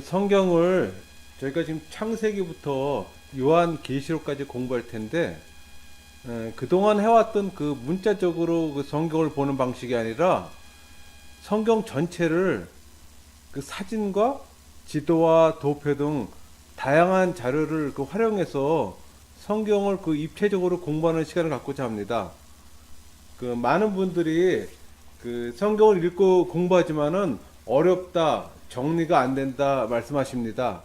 성경을 저희가 지금 창세기부터 요한계시록까지 공부할 텐데, 그동안 해왔던 그 문자적으로 그 성경을 보는 방식이 아니라 성경 전체를 그 사진과 지도와 도표 등 다양한 자료를 그 활용해서 성경을 그 입체적으로 공부하는 시간을 갖고자 합니다. 그 많은 분들이 그 성경을 읽고 공부하지만은 어렵다, 정리가 안 된다 말씀하십니다.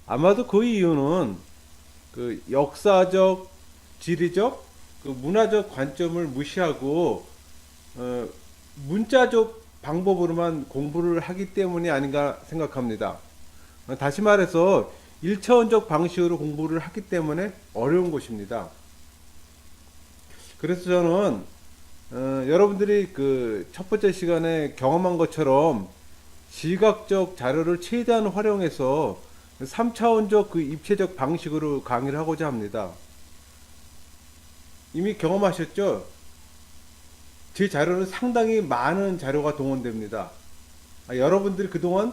아마도 그 이유는 그 역사적, 지리적, 그 문화적 관점을 무시하고 어, 문자적 방법으로만 공부를 하기 때문이 아닌가 생각합니다. 다시 말해서 1차원적 방식으로 공부를 하기 때문에 어려운 것입니다. 그래서 저는 여러분들이 그 첫 번째 시간에 경험한 것처럼 시각적 자료를 최대한 활용해서 3차원적 그 입체적 방식으로 강의를 하고자 합니다. 이미 경험하셨죠? 제 자료는 상당히 많은 자료가 동원됩니다. 여러분들이 그동안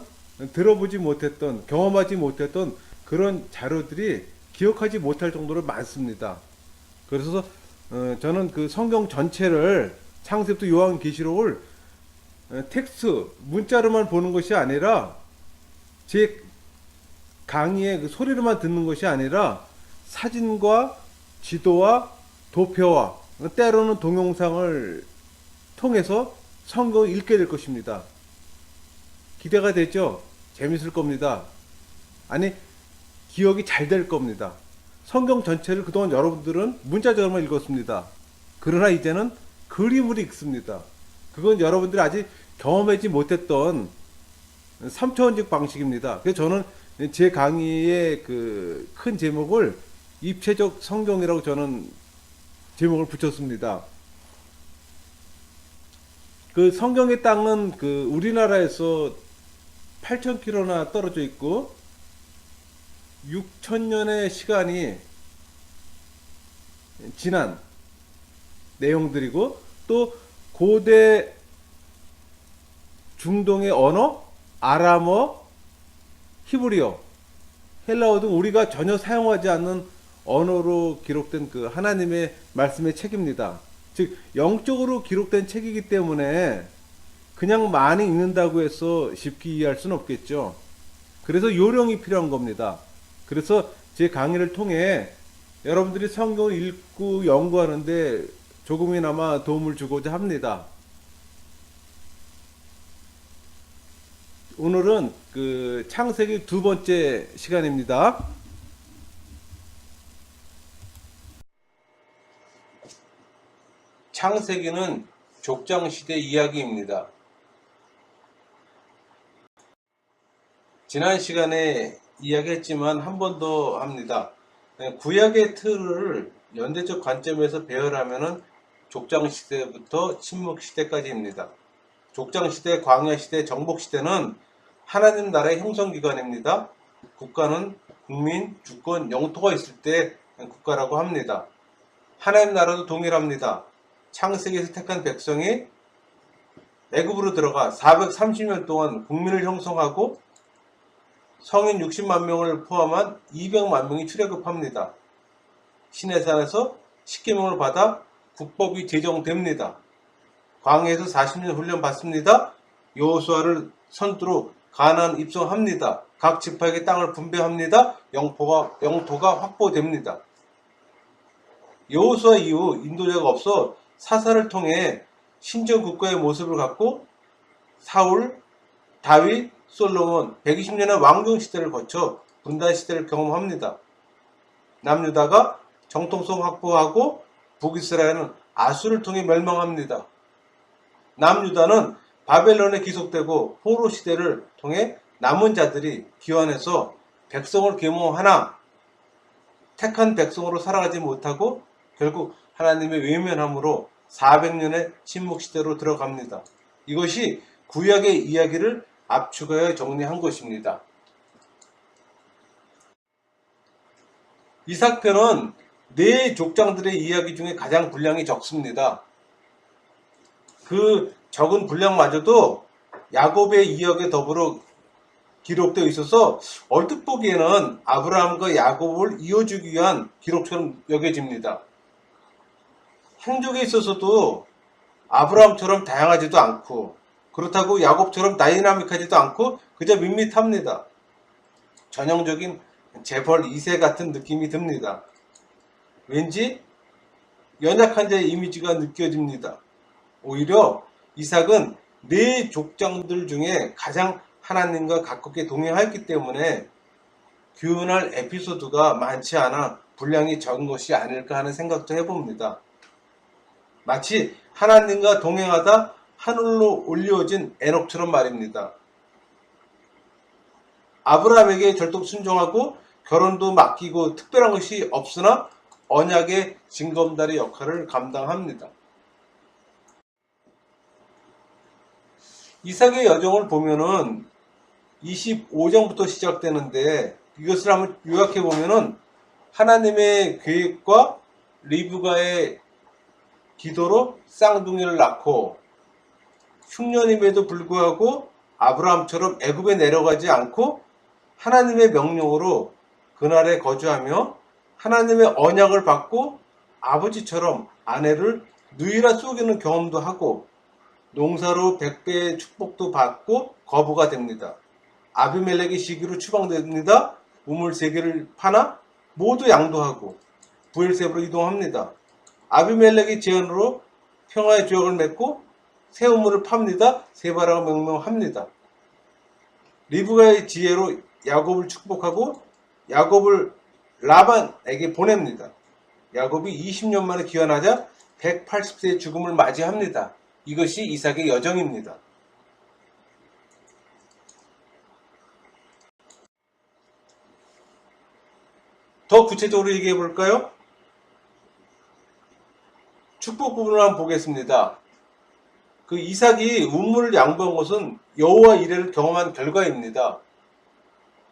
들어보지 못했던, 경험하지 못했던 그런 자료들이 기억하지 못할 정도로 많습니다. 그래서 저는 그 성경 전체를 창세부터 요한계시록을 텍스트, 문자로만 보는 것이 아니라 제 강의의 그 소리로만 듣는 것이 아니라 사진과 지도와 도표와 때로는 동영상을 통해서 성경을 읽게 될 것입니다. 기대가 되죠? 재밌을 겁니다. 아니, 기억이 잘 될 겁니다. 성경 전체를 그동안 여러분들은 문자적으로만 읽었습니다. 그러나 이제는 그림으로 읽습니다. 그건 여러분들이 아직 경험하지 못했던 3차원적 방식입니다. 그래서 저는 제 강의의 그 큰 제목을 입체적 성경이라고 저는 제목을 붙였습니다. 그 성경의 땅은 그 우리나라에서 8,000km나 떨어져 있고 6,000년의 시간이 지난 내용들이고, 또 고대 중동의 언어, 아람어, 히브리어, 헬라어 등 우리가 전혀 사용하지 않는 언어로 기록된 그 하나님의 말씀의 책입니다. 즉 영적으로 기록된 책이기 때문에 그냥 많이 읽는다고 해서 쉽게 이해할 수는 없겠죠. 그래서 요령이 필요한 겁니다. 그래서 제 강의를 통해 여러분들이 성경을 읽고 연구하는데 조금이나마 도움을 주고자 합니다. 오늘은 그 창세기 두 번째 시간입니다. 창세기는 족장시대 이야기입니다. 지난 시간에 이야기했지만 한 번 더 합니다. 구약의 틀을 연대적 관점에서 배열하면은 족장시대부터 침묵시대까지입니다. 족장시대, 광야시대, 정복시대는 하나님 나라의 형성기관입니다. 국가는 국민, 주권, 영토가 있을 때 국가라고 합니다. 하나님 나라도 동일합니다. 창세기에서 택한 백성이 애굽으로 들어가 430년 동안 국민을 형성하고 성인 60만 명을 포함한 200만 명이 출애굽합니다. 시내산에서 십계명을 받아 국법이 제정됩니다. 광야에서 40년 훈련 받습니다. 여호수아를 선두로 가나안 입성합니다. 각 지파에게 땅을 분배합니다. 영토가 확보됩니다. 여호수아 이후 인도자가 없어 사사를 통해 신정 국가의 모습을 갖고 사울, 다윗, 솔로몬 120년의 왕정 시대를 거쳐 분단 시대를 경험합니다. 남유다가 정통성 확보하고 북이스라엘은 아수를 통해 멸망합니다. 남유다는 바벨론에 기속되고 포로 시대를 통해 남은 자들이 기환해서 백성을 계몽하나 택한 백성으로 살아가지 못하고 결국 하나님의 외면함으로 400년의 침묵시대로 들어갑니다. 이것이 구약의 이야기를 압축하여 정리한 것입니다. 이삭편은 네 족장들의 이야기 중에 가장 분량이 적습니다. 그 적은 분량마저도 야곱의 이야기에 더불어 기록되어 있어서 얼핏 보기에는 아브라함과 야곱을 이어주기 위한 기록처럼 여겨집니다. 행적에 있어서도 아브라함처럼 다양하지도 않고 그렇다고 야곱처럼 다이나믹하지도 않고 그저 밋밋합니다. 전형적인 재벌 2세 같은 느낌이 듭니다. 왠지 연약한 자의 이미지가 느껴집니다. 오히려 이삭은 네 족장들 중에 가장 하나님과 가깝게 동행하였기 때문에 교훈할 에피소드가 많지 않아 분량이 적은 것이 아닐까 하는 생각도 해봅니다. 마치 하나님과 동행하다 하늘로 올려진 에녹처럼 말입니다. 아브라함에게 절도 순종하고 결혼도 맡기고 특별한 것이 없으나 언약의 징검다리 역할을 감당합니다. 이삭의 여정을 보면은 25장부터 시작되는데 이것을 한번 요약해 보면은 하나님의 계획과 리브가의 기도로 쌍둥이를 낳고 흉년임에도 불구하고 아브라함처럼 애굽에 내려가지 않고 하나님의 명령으로 그날에 거주하며 하나님의 언약을 받고 아버지처럼 아내를 누이라 속이는 경험도 하고 농사로 100배의 축복도 받고 거부가 됩니다. 아비멜렉의 시기로 추방됩니다. 우물 3개를 파나 모두 양도하고 부엘세바로 이동합니다. 아비멜렉의 제안으로 평화의 조약을 맺고 새 우물을 팝니다. 세바라가 명령합니다. 리브가의 지혜로 야곱을 축복하고 야곱을 라반에게 보냅니다. 야곱이 20년 만에 귀환하자 180세의 죽음을 맞이합니다. 이것이 이삭의 여정입니다. 더 구체적으로 얘기해 볼까요? 축복 부분을 한번 보겠습니다. 그 이삭이 우물을 양보한 것은 여호와 이레를 경험한 결과입니다.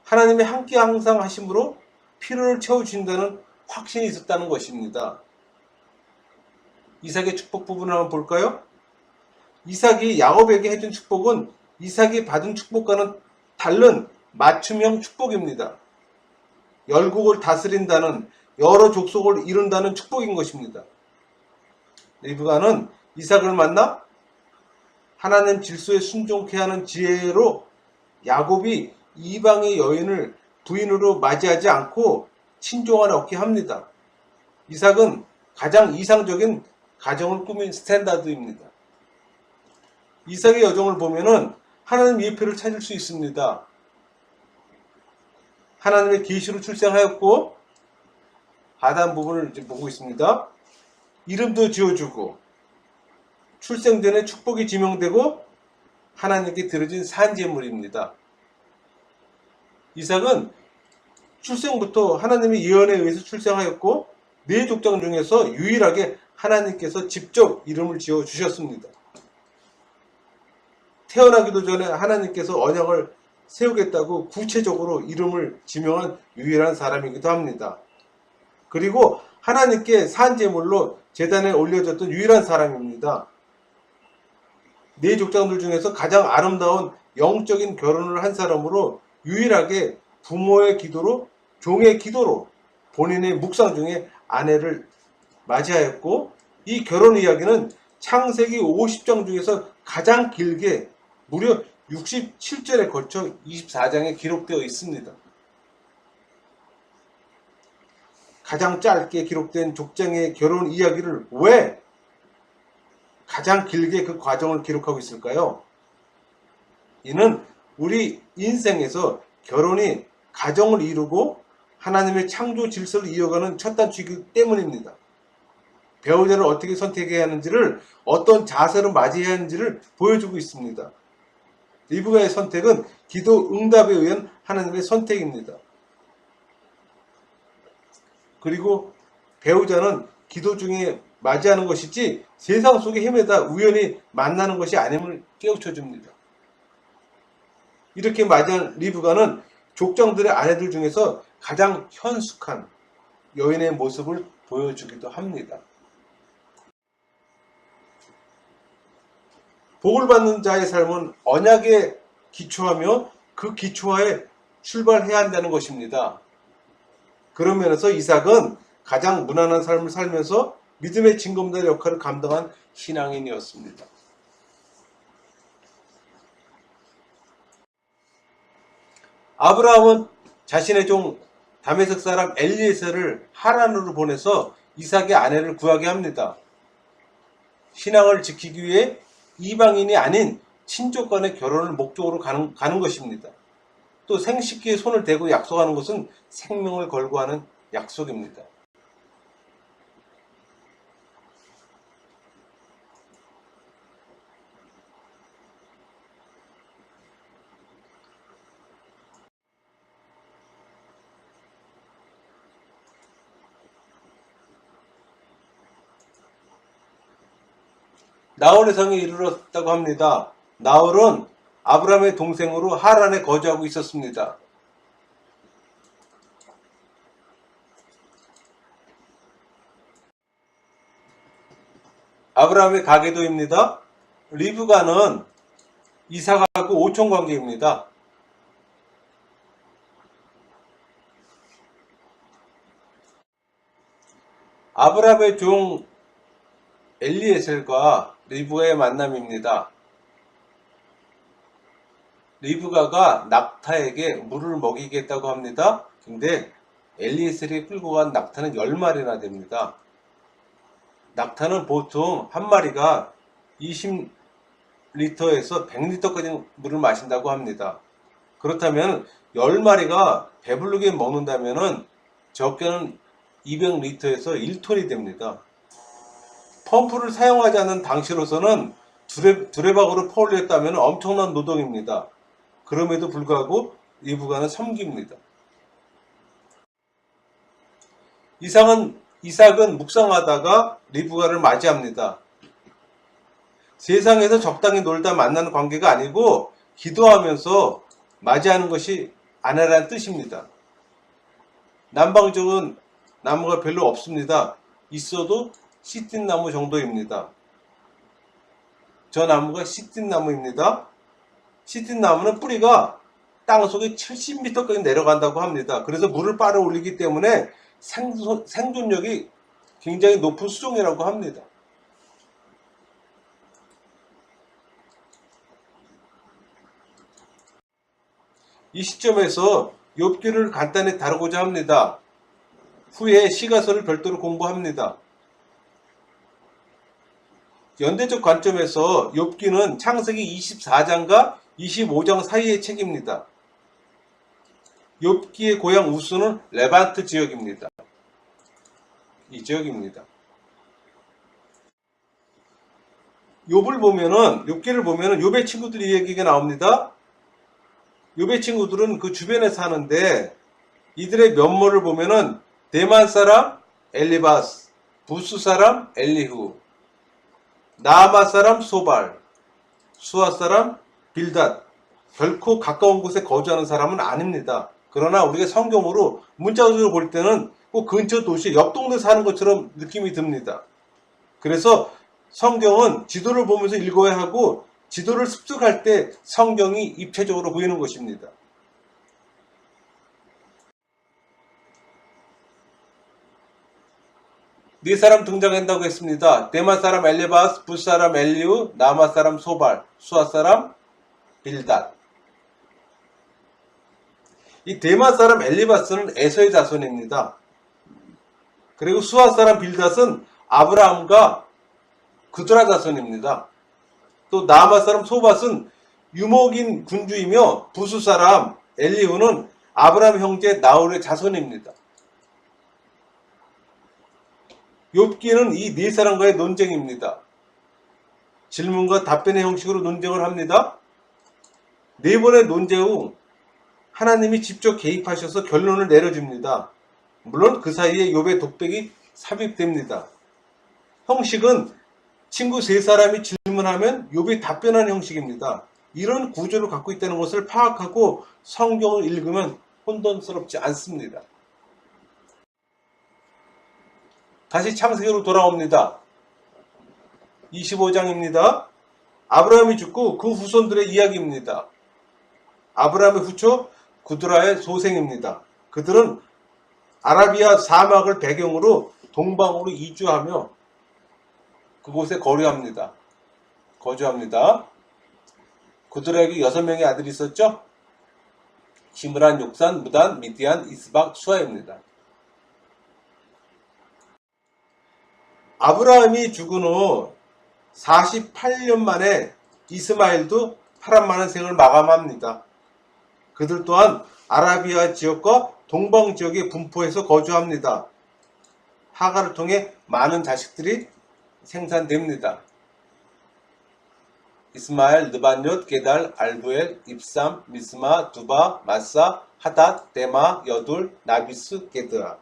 하나님의 함께 항상 하심으로 필요를 채워주신다는 확신이 있었다는 것입니다. 이삭의 축복 부분을 한번 볼까요? 이삭이 야곱에게 해준 축복은 이삭이 받은 축복과는 다른 맞춤형 축복입니다. 열국을 다스린다는 여러 족속을 이룬다는 축복인 것입니다. 리브가는 이삭을 만나 하나님 질서에 순종케 하는 지혜로 야곱이 이방의 여인을 부인으로 맞이하지 않고 친종을 얻게 합니다. 이삭은 가장 이상적인 가정을 꾸민 스탠다드입니다. 이삭의 여정을 보면은 하나님 예표를 찾을 수 있습니다. 하나님의 계시로 출생하였고 하단 부분을 이제 보고 있습니다. 이름도 지어주고 출생 전에 축복이 지명되고 하나님께 드려진 산제물입니다. 이삭은 출생부터 하나님의 예언에 의해서 출생하였고 네 족장 중에서 유일하게 하나님께서 직접 이름을 지어 주셨습니다. 태어나기도 전에 하나님께서 언약을 세우겠다고 구체적으로 이름을 지명한 유일한 사람이기도 합니다. 그리고 하나님께 산제물로 제단에 올려졌던 유일한 사람입니다. 네 족장들 중에서 가장 아름다운 영적인 결혼을 한 사람으로 유일하게 부모의 기도로 종의 기도로 본인의 묵상 중에 아내를 맞이하였고 이 결혼 이야기는 창세기 50장 중에서 가장 길게 무려 67절에 걸쳐 24장에 기록되어 있습니다. 가장 짧게 기록된 족장의 결혼 이야기를 왜 가장 길게 그 과정을 기록하고 있을까요? 이는 우리 인생에서 결혼이 가정을 이루고 하나님의 창조 질서를 이어가는 첫 단추이기 때문입니다. 배우자를 어떻게 선택해야 하는지를 어떤 자세로 맞이해야 하는지를 보여주고 있습니다. 리브가의 선택은 기도 응답에 의한 하나님의 선택입니다. 그리고 배우자는 기도 중에 맞이하는 것이지 세상 속에 헤매다 우연히 만나는 것이 아님을 깨우쳐 줍니다. 이렇게 맞이한 리브가는 족장들의 아내들 중에서 가장 현숙한 여인의 모습을 보여주기도 합니다. 복을 받는 자의 삶은 언약에 기초하며 그 기초하에 출발해야 한다는 것입니다. 그런 면에서 이삭은 가장 무난한 삶을 살면서 믿음의 징검다리 역할을 감당한 신앙인이었습니다. 아브라함은 자신의 종 다메섹 사람 엘리에셀을 하란으로 보내서 이삭의 아내를 구하게 합니다. 신앙을 지키기 위해 이방인이 아닌 친족 간의 결혼을 목적으로 가는 것입니다. 또 생식기에 손을 대고 약속하는 것은 생명을 걸고 하는 약속입니다. 나홀의 성에 이르렀다고 합니다. 나홀은 아브라함의 동생으로 하란에 거주하고 있었습니다. 아브라함의 가계도입니다. 리브가는 이삭하고 오촌 관계입니다. 아브라함의 종 엘리에셀과 리브가의 만남입니다. 리브가가 낙타에게 물을 먹이겠다고 합니다. 근데 엘리에셀이 끌고 간 낙타는 10마리나 됩니다. 낙타는 보통 한 마리가 20리터에서 100리터까지 물을 마신다고 합니다. 그렇다면 10마리가 배부르게 먹는다면 적게는 200리터에서 1톤이 됩니다. 펌프를 사용하지 않는 당시로서는 두레박으로 퍼올려 했다면 엄청난 노동입니다. 그럼에도 불구하고 리브가는 섬깁니다. 이삭은 묵상하다가 리브가를 맞이합니다. 세상에서 적당히 놀다 만나는 관계가 아니고 기도하면서 맞이하는 것이 아내라는 뜻입니다. 남방적은 나무가 별로 없습니다. 있어도 시틴나무 정도입니다. 저 나무가 시틴나무입니다. 시틴나무는 뿌리가 땅속에 70m까지 내려간다고 합니다. 그래서 물을 빨아 올리기 때문에 생존력이 굉장히 높은 수종이라고 합니다. 이 시점에서 욥기를 간단히 다루고자 합니다. 후에 시가서를 별도로 공부합니다. 연대적 관점에서 욥기는 창세기 24장과 25장 사이의 책입니다. 욥기의 고향 우스는 레반트 지역입니다. 이 지역입니다. 욥기를 보면은 욥의 친구들이 얘기가 나옵니다. 욥의 친구들은 그 주변에 사는데 이들의 면모를 보면은 대만 사람 엘리바스, 부스 사람 엘리후, 나아마 사람 소발, 수아 사람 빌닷, 결코 가까운 곳에 거주하는 사람은 아닙니다. 그러나 우리가 성경으로 문자적으로 볼 때는 꼭 근처 도시 옆 동네 사는 것처럼 느낌이 듭니다. 그래서 성경은 지도를 보면서 읽어야 하고 지도를 습득할 때 성경이 입체적으로 보이는 것입니다. 네 사람 등장한다고 했습니다. 대만 사람 엘리바스, 붓 사람 엘리우, 나마 사람 소발, 수아 사람 빌닷. 이 대만 사람 엘리바스는 에서의 자손입니다. 그리고 수아 사람 빌닷은 아브라함과 그드라 자손입니다. 또 나마 사람 소밧은 유목인 군주이며 부수 사람 엘리후는 아브라함 형제 나홀의 자손입니다. 욥기는 이 네 사람과의 논쟁입니다. 질문과 답변의 형식으로 논쟁을 합니다. 네 번의 논쟁 후 하나님이 직접 개입하셔서 결론을 내려줍니다. 물론 그 사이에 욥의 독백이 삽입됩니다. 형식은 친구 세 사람이 질문하면 욥이 답변하는 형식입니다. 이런 구조를 갖고 있다는 것을 파악하고 성경을 읽으면 혼돈스럽지 않습니다. 다시 창세기로 돌아옵니다. 25장입니다. 아브라함이 죽고 그 후손들의 이야기입니다. 아브라함의 후초 구드라의 소생입니다. 그들은 아라비아 사막을 배경으로 동방으로 이주하며 그곳에 거주합니다. 구드라에게 6명의 아들이 있었죠. 시므란, 욕산, 무단, 미디안, 이스박, 수아입니다. 아브라함이 죽은 후 48년 만에 이스마엘도 파란만한 생을 마감합니다. 그들 또한 아라비아 지역과 동방 지역에 분포해서 거주합니다. 하가를 통해 많은 자식들이 생산됩니다. 이스마엘, 느반옅, 게달, 알부엘, 입삼, 미스마, 두바, 마사, 하닷, 데마, 여둘, 나비스, 게드아.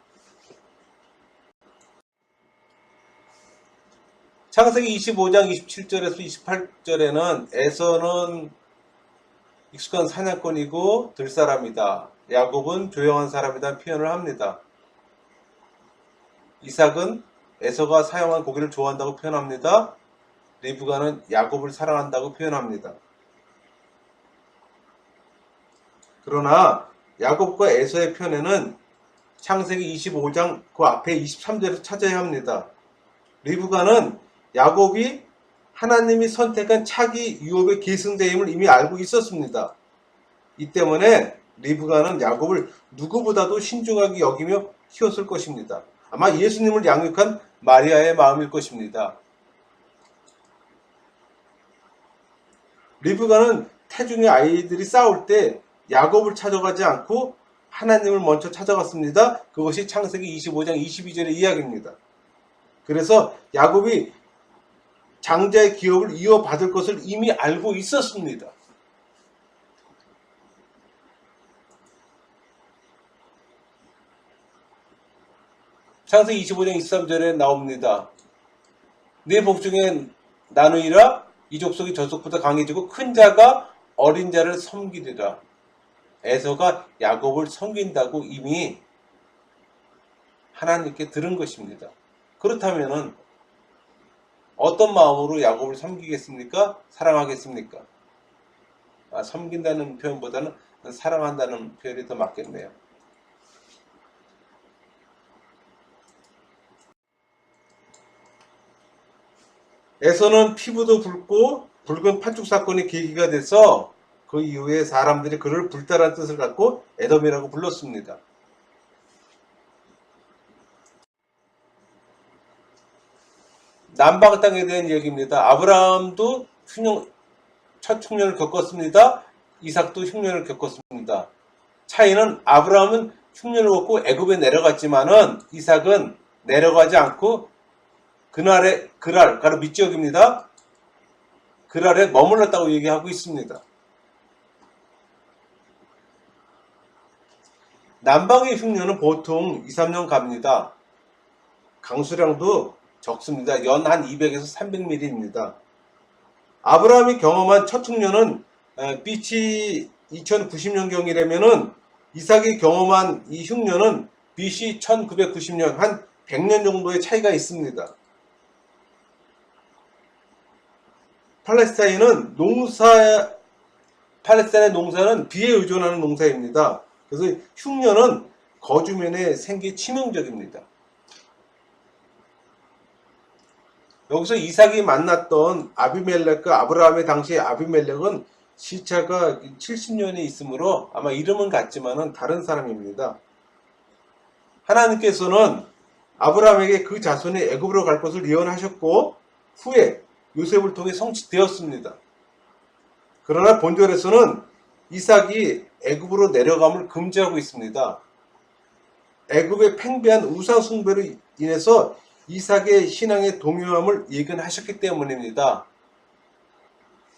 창세기 25장 27절에서 28절에는 에서는 익숙한 사냥꾼이고 들사람이다. 야곱은 조용한 사람이라는 표현을 합니다. 이삭은 에서가 사용한 고기를 좋아한다고 표현합니다. 리브가는 야곱을 사랑한다고 표현합니다. 그러나 야곱과 에서의 표현에는 창세기 25장 그 앞에 23절에서 찾아야 합니다. 리브가는 야곱이 하나님이 선택한 차기 유업의 계승대임을 이미 알고 있었습니다. 이 때문에 리브가는 야곱을 누구보다도 신중하게 여기며 키웠을 것입니다. 아마 예수님을 양육한 마리아의 마음일 것입니다. 리브가는 태중의 아이들이 싸울 때 야곱을 찾아가지 않고 하나님을 먼저 찾아갔습니다. 그것이 창세기 25장 22절의 이야기입니다. 그래서 야곱이 장자의 기업을 이어받을 것을 이미 알고 있었습니다. 창세기 25장 23절에 나옵니다. 네 복중에 나누이라 이 족속이 저속보다 강해지고 큰 자가 어린 자를 섬기리라. 에서가 야곱을 섬긴다고 이미 하나님께 들은 것입니다. 그렇다면 어떤 마음으로 야곱을 섬기겠습니까? 사랑하겠습니까? 섬긴다는 표현보다는 사랑한다는 표현이 더 맞겠네요. 에서는 피부도 붉고 붉은 팥죽 사건이 계기가 돼서 그 이후에 사람들이 그를 불타라는 뜻을 갖고 에돔이라고 불렀습니다. 남방 땅에 대한 얘기입니다. 아브라함도 첫 흉년을 겪었습니다. 이삭도 흉년을 겪었습니다. 차이는 아브라함은 흉년을 겪고 애굽에 내려갔지만은 이삭은 내려가지 않고 그날, 가로 밑지역입니다. 그날에 머물렀다고 얘기하고 있습니다. 남방의 흉년은 보통 2, 3년 갑니다. 강수량도 적습니다. 연 한 200에서 300mm입니다. 아브라함이 경험한 첫 흉년은 BC 2090년경이라면은 이삭이 경험한 이 흉년은 BC 1990년 한 100년 정도의 차이가 있습니다. 팔레스타인의 농사는 비에 의존하는 농사입니다. 그래서 흉년은 거주면에 생기 치명적입니다. 여기서 이삭이 만났던 아비멜렉과 아브라함의 당시 아비멜렉은 시차가 70년이 있으므로 아마 이름은 같지만은 다른 사람입니다. 하나님께서는 아브라함에게 그 자손이 애굽으로 갈 것을 예언하셨고 후에 요셉을 통해 성취되었습니다. 그러나 본절에서는 이삭이 애굽으로 내려감을 금지하고 있습니다. 애굽의 팽배한 우상 숭배로 인해서 이삭의 신앙의 동요함을 예견하셨기 때문입니다.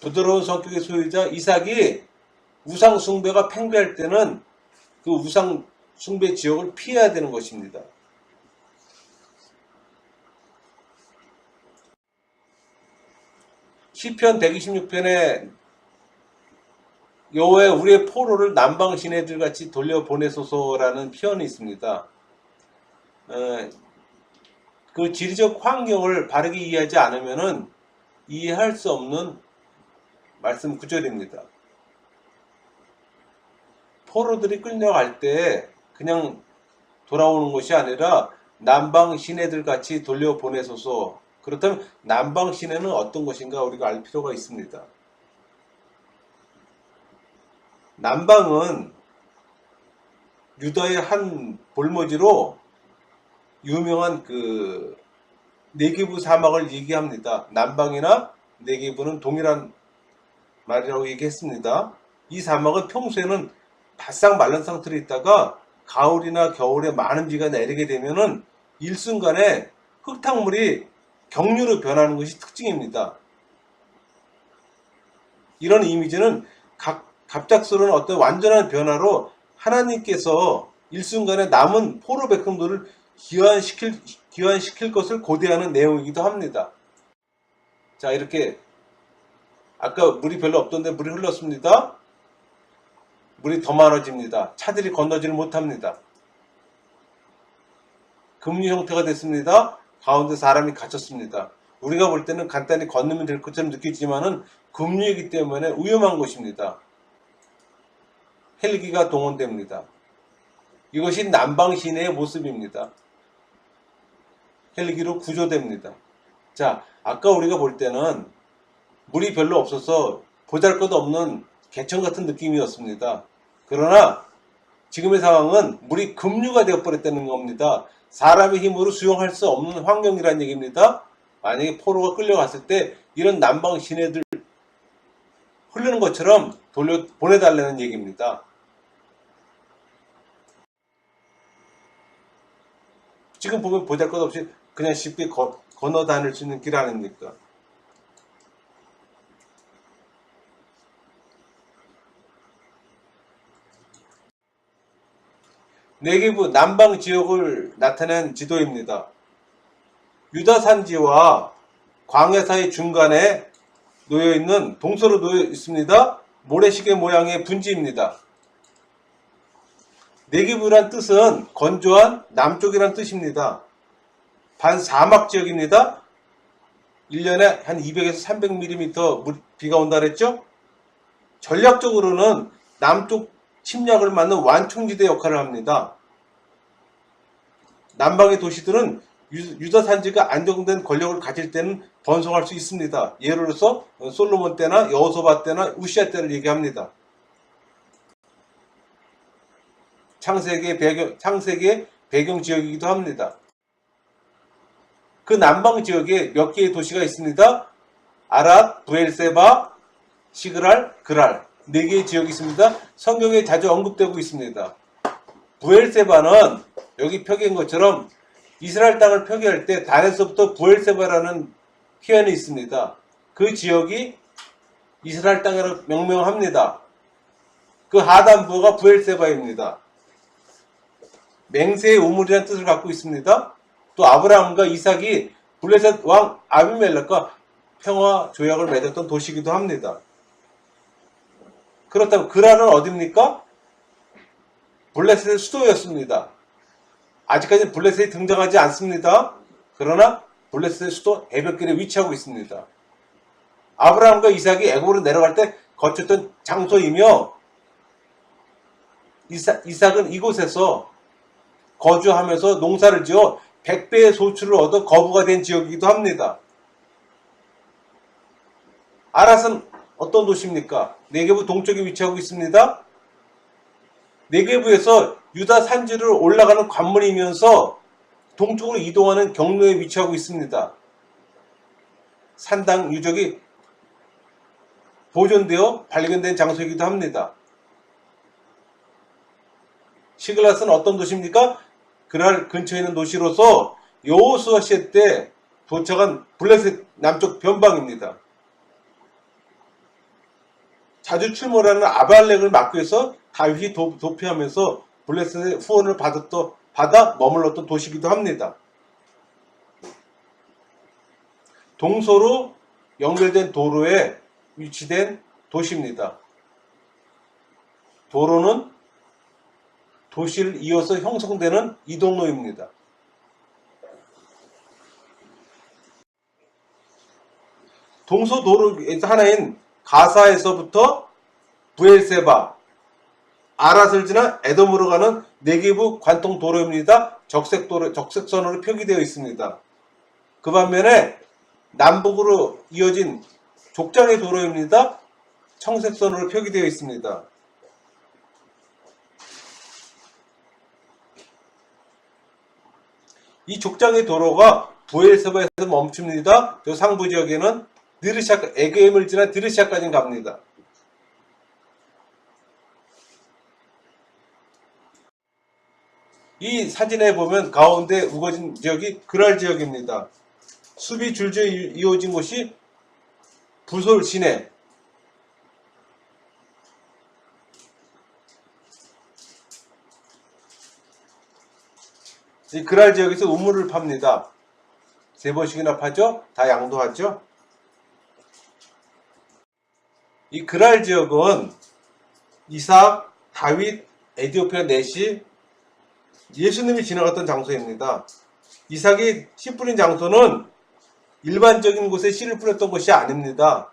부드러운 성격의 소유자 이삭이 우상 숭배가 팽배할 때는 그 우상 숭배 지역을 피해야 되는 것입니다. 시편 126편에 여호와여 우리의 포로를 남방 시내들 같이 돌려보내소서라는 표현이 있습니다. 그 지리적 환경을 바르게 이해하지 않으면 이해할 수 없는 말씀 구절입니다. 포로들이 끌려갈 때 그냥 돌아오는 것이 아니라 남방 시내들 같이 돌려보내소서. 그렇다면 남방 시내는 어떤 것인가 우리가 알 필요가 있습니다. 남방은 유다의 한 볼모지로 유명한 그 네게부 사막을 얘기합니다. 남방이나 네게부는 동일한 말이라고 얘기했습니다. 이 사막은 평소에는 바싹 마른 상태로 있다가 가을이나 겨울에 많은 비가 내리게 되면은 일순간에 흙탕물이 경유로 변하는 것이 특징입니다. 이런 이미지는 갑작스러운 어떤 완전한 변화로 하나님께서 일순간에 남은 포로 백성들을 기환시킬 것을 고대하는 내용이기도 합니다. 자, 이렇게 아까 물이 별로 없던데 물이 흘렀습니다. 물이 더 많아집니다. 차들이 건너지를 못합니다. 급류 형태가 됐습니다. 가운데 사람이 갇혔습니다. 우리가 볼 때는 간단히 건너면 될 것처럼 느끼지만은 급류이기 때문에 위험한 것입니다. 헬기가 동원됩니다. 이것이 남방 시내의 모습입니다. 헬기로 구조됩니다. 자, 아까 우리가 볼 때는 물이 별로 없어서 보잘것없는 개천 같은 느낌이었습니다. 그러나 지금의 상황은 물이 급류가 되어버렸다는 겁니다. 사람의 힘으로 수용할 수 없는 환경이라는 얘기입니다. 만약에 포로가 끌려갔을 때 이런 남방 시내들 흐르는 것처럼 보내달라는 얘기입니다. 지금 보면 보잘것없이 그냥 쉽게 건너 다닐 수 있는 길 아닙니까? 네게부 남방 지역을 나타낸 지도입니다. 유다 산지와 광야 사이 중간에 놓여있는 동서로 놓여 있습니다. 모래시계 모양의 분지입니다. 네게부란 뜻은 건조한 남쪽이란 뜻입니다. 반사막 지역입니다. 1년에 한 200에서 300mm 비가 온다 그랬죠? 전략적으로는 남쪽 침략을 막는 완충지대 역할을 합니다. 남방의 도시들은 유다 산지가 안정된 권력을 가질 때는 번성할 수 있습니다. 예를 들어서 솔로몬 때나 여호사밧 때나 우시아 때를 얘기합니다. 창세기의 배경 지역이기도 합니다. 그 남방 지역에 몇 개의 도시가 있습니다. 아랏, 브엘세바, 시그랄, 그랄 4개의 지역이 있습니다. 성경에 자주 언급되고 있습니다. 브엘세바는 여기 표기한 것처럼 이스라엘 땅을 표기할 때 단에서부터 브엘세바라는 표현이 있습니다. 그 지역이 이스라엘 땅이라고 명명합니다. 그 하단부가 브엘세바입니다. 맹세의 우물이라는 뜻을 갖고 있습니다. 또 아브라함과 이삭이 블레셋 왕 아비멜렉과 평화 조약을 맺었던 도시이기도 합니다. 그렇다면 그랄은 어디입니까? 블레셋의 수도였습니다. 아직까지 블레셋이 등장하지 않습니다. 그러나 블레셋의 수도 해변길에 위치하고 있습니다. 아브라함과 이삭이 애굽으로 내려갈 때 거쳤던 장소이며 이삭은 이곳에서 거주하면서 농사를 지어 100배의 소출을 얻어 거부가 된 지역이기도 합니다. 아랏은 어떤 도시입니까? 네게부 동쪽에 위치하고 있습니다. 네게부에서 유다 산지를 올라가는 관문이면서 동쪽으로 이동하는 경로에 위치하고 있습니다. 산당 유적이 보존되어 발견된 장소이기도 합니다. 시글랏은 어떤 도시입니까? 그랄 근처에 있는 도시로서 여호수아 시대 때 도착한 블레셋 남쪽 변방입니다. 자주 출몰하는 아발렉을 막기 위해서 다윗이 도피하면서 블레셋의 후원을 받아 머물렀던 도시이기도 합니다. 동서로 연결된 도로에 위치된 도시입니다. 도로는 도시를 이어서 형성되는 이동로입니다. 동서도로 하나인 가사에서부터 브엘세바, 아랏을 지나 에돔으로 가는 네게브 관통 도로입니다. 적색선으로 표기되어 있습니다. 그 반면에 남북으로 이어진 족장의 도로입니다. 청색선으로 표기되어 있습니다. 이 족장의 도로가 부엘세바에서 멈춥니다. 저 상부 지역에는 에게임을 지나 드르시아까지 갑니다. 이 사진에 보면 가운데 우거진 지역이 그랄 지역입니다. 숲이 줄줄 이어진 곳이 부솔 시내. 이 그랄 지역에서 우물을 팝니다. 3번씩이나 파죠? 다 양도하죠? 이 그랄 지역은 이삭, 다윗, 에디오피아 넷이 예수님이 지나갔던 장소입니다. 이삭이 씨 뿌린 장소는 일반적인 곳에 씨를 뿌렸던 것이 아닙니다.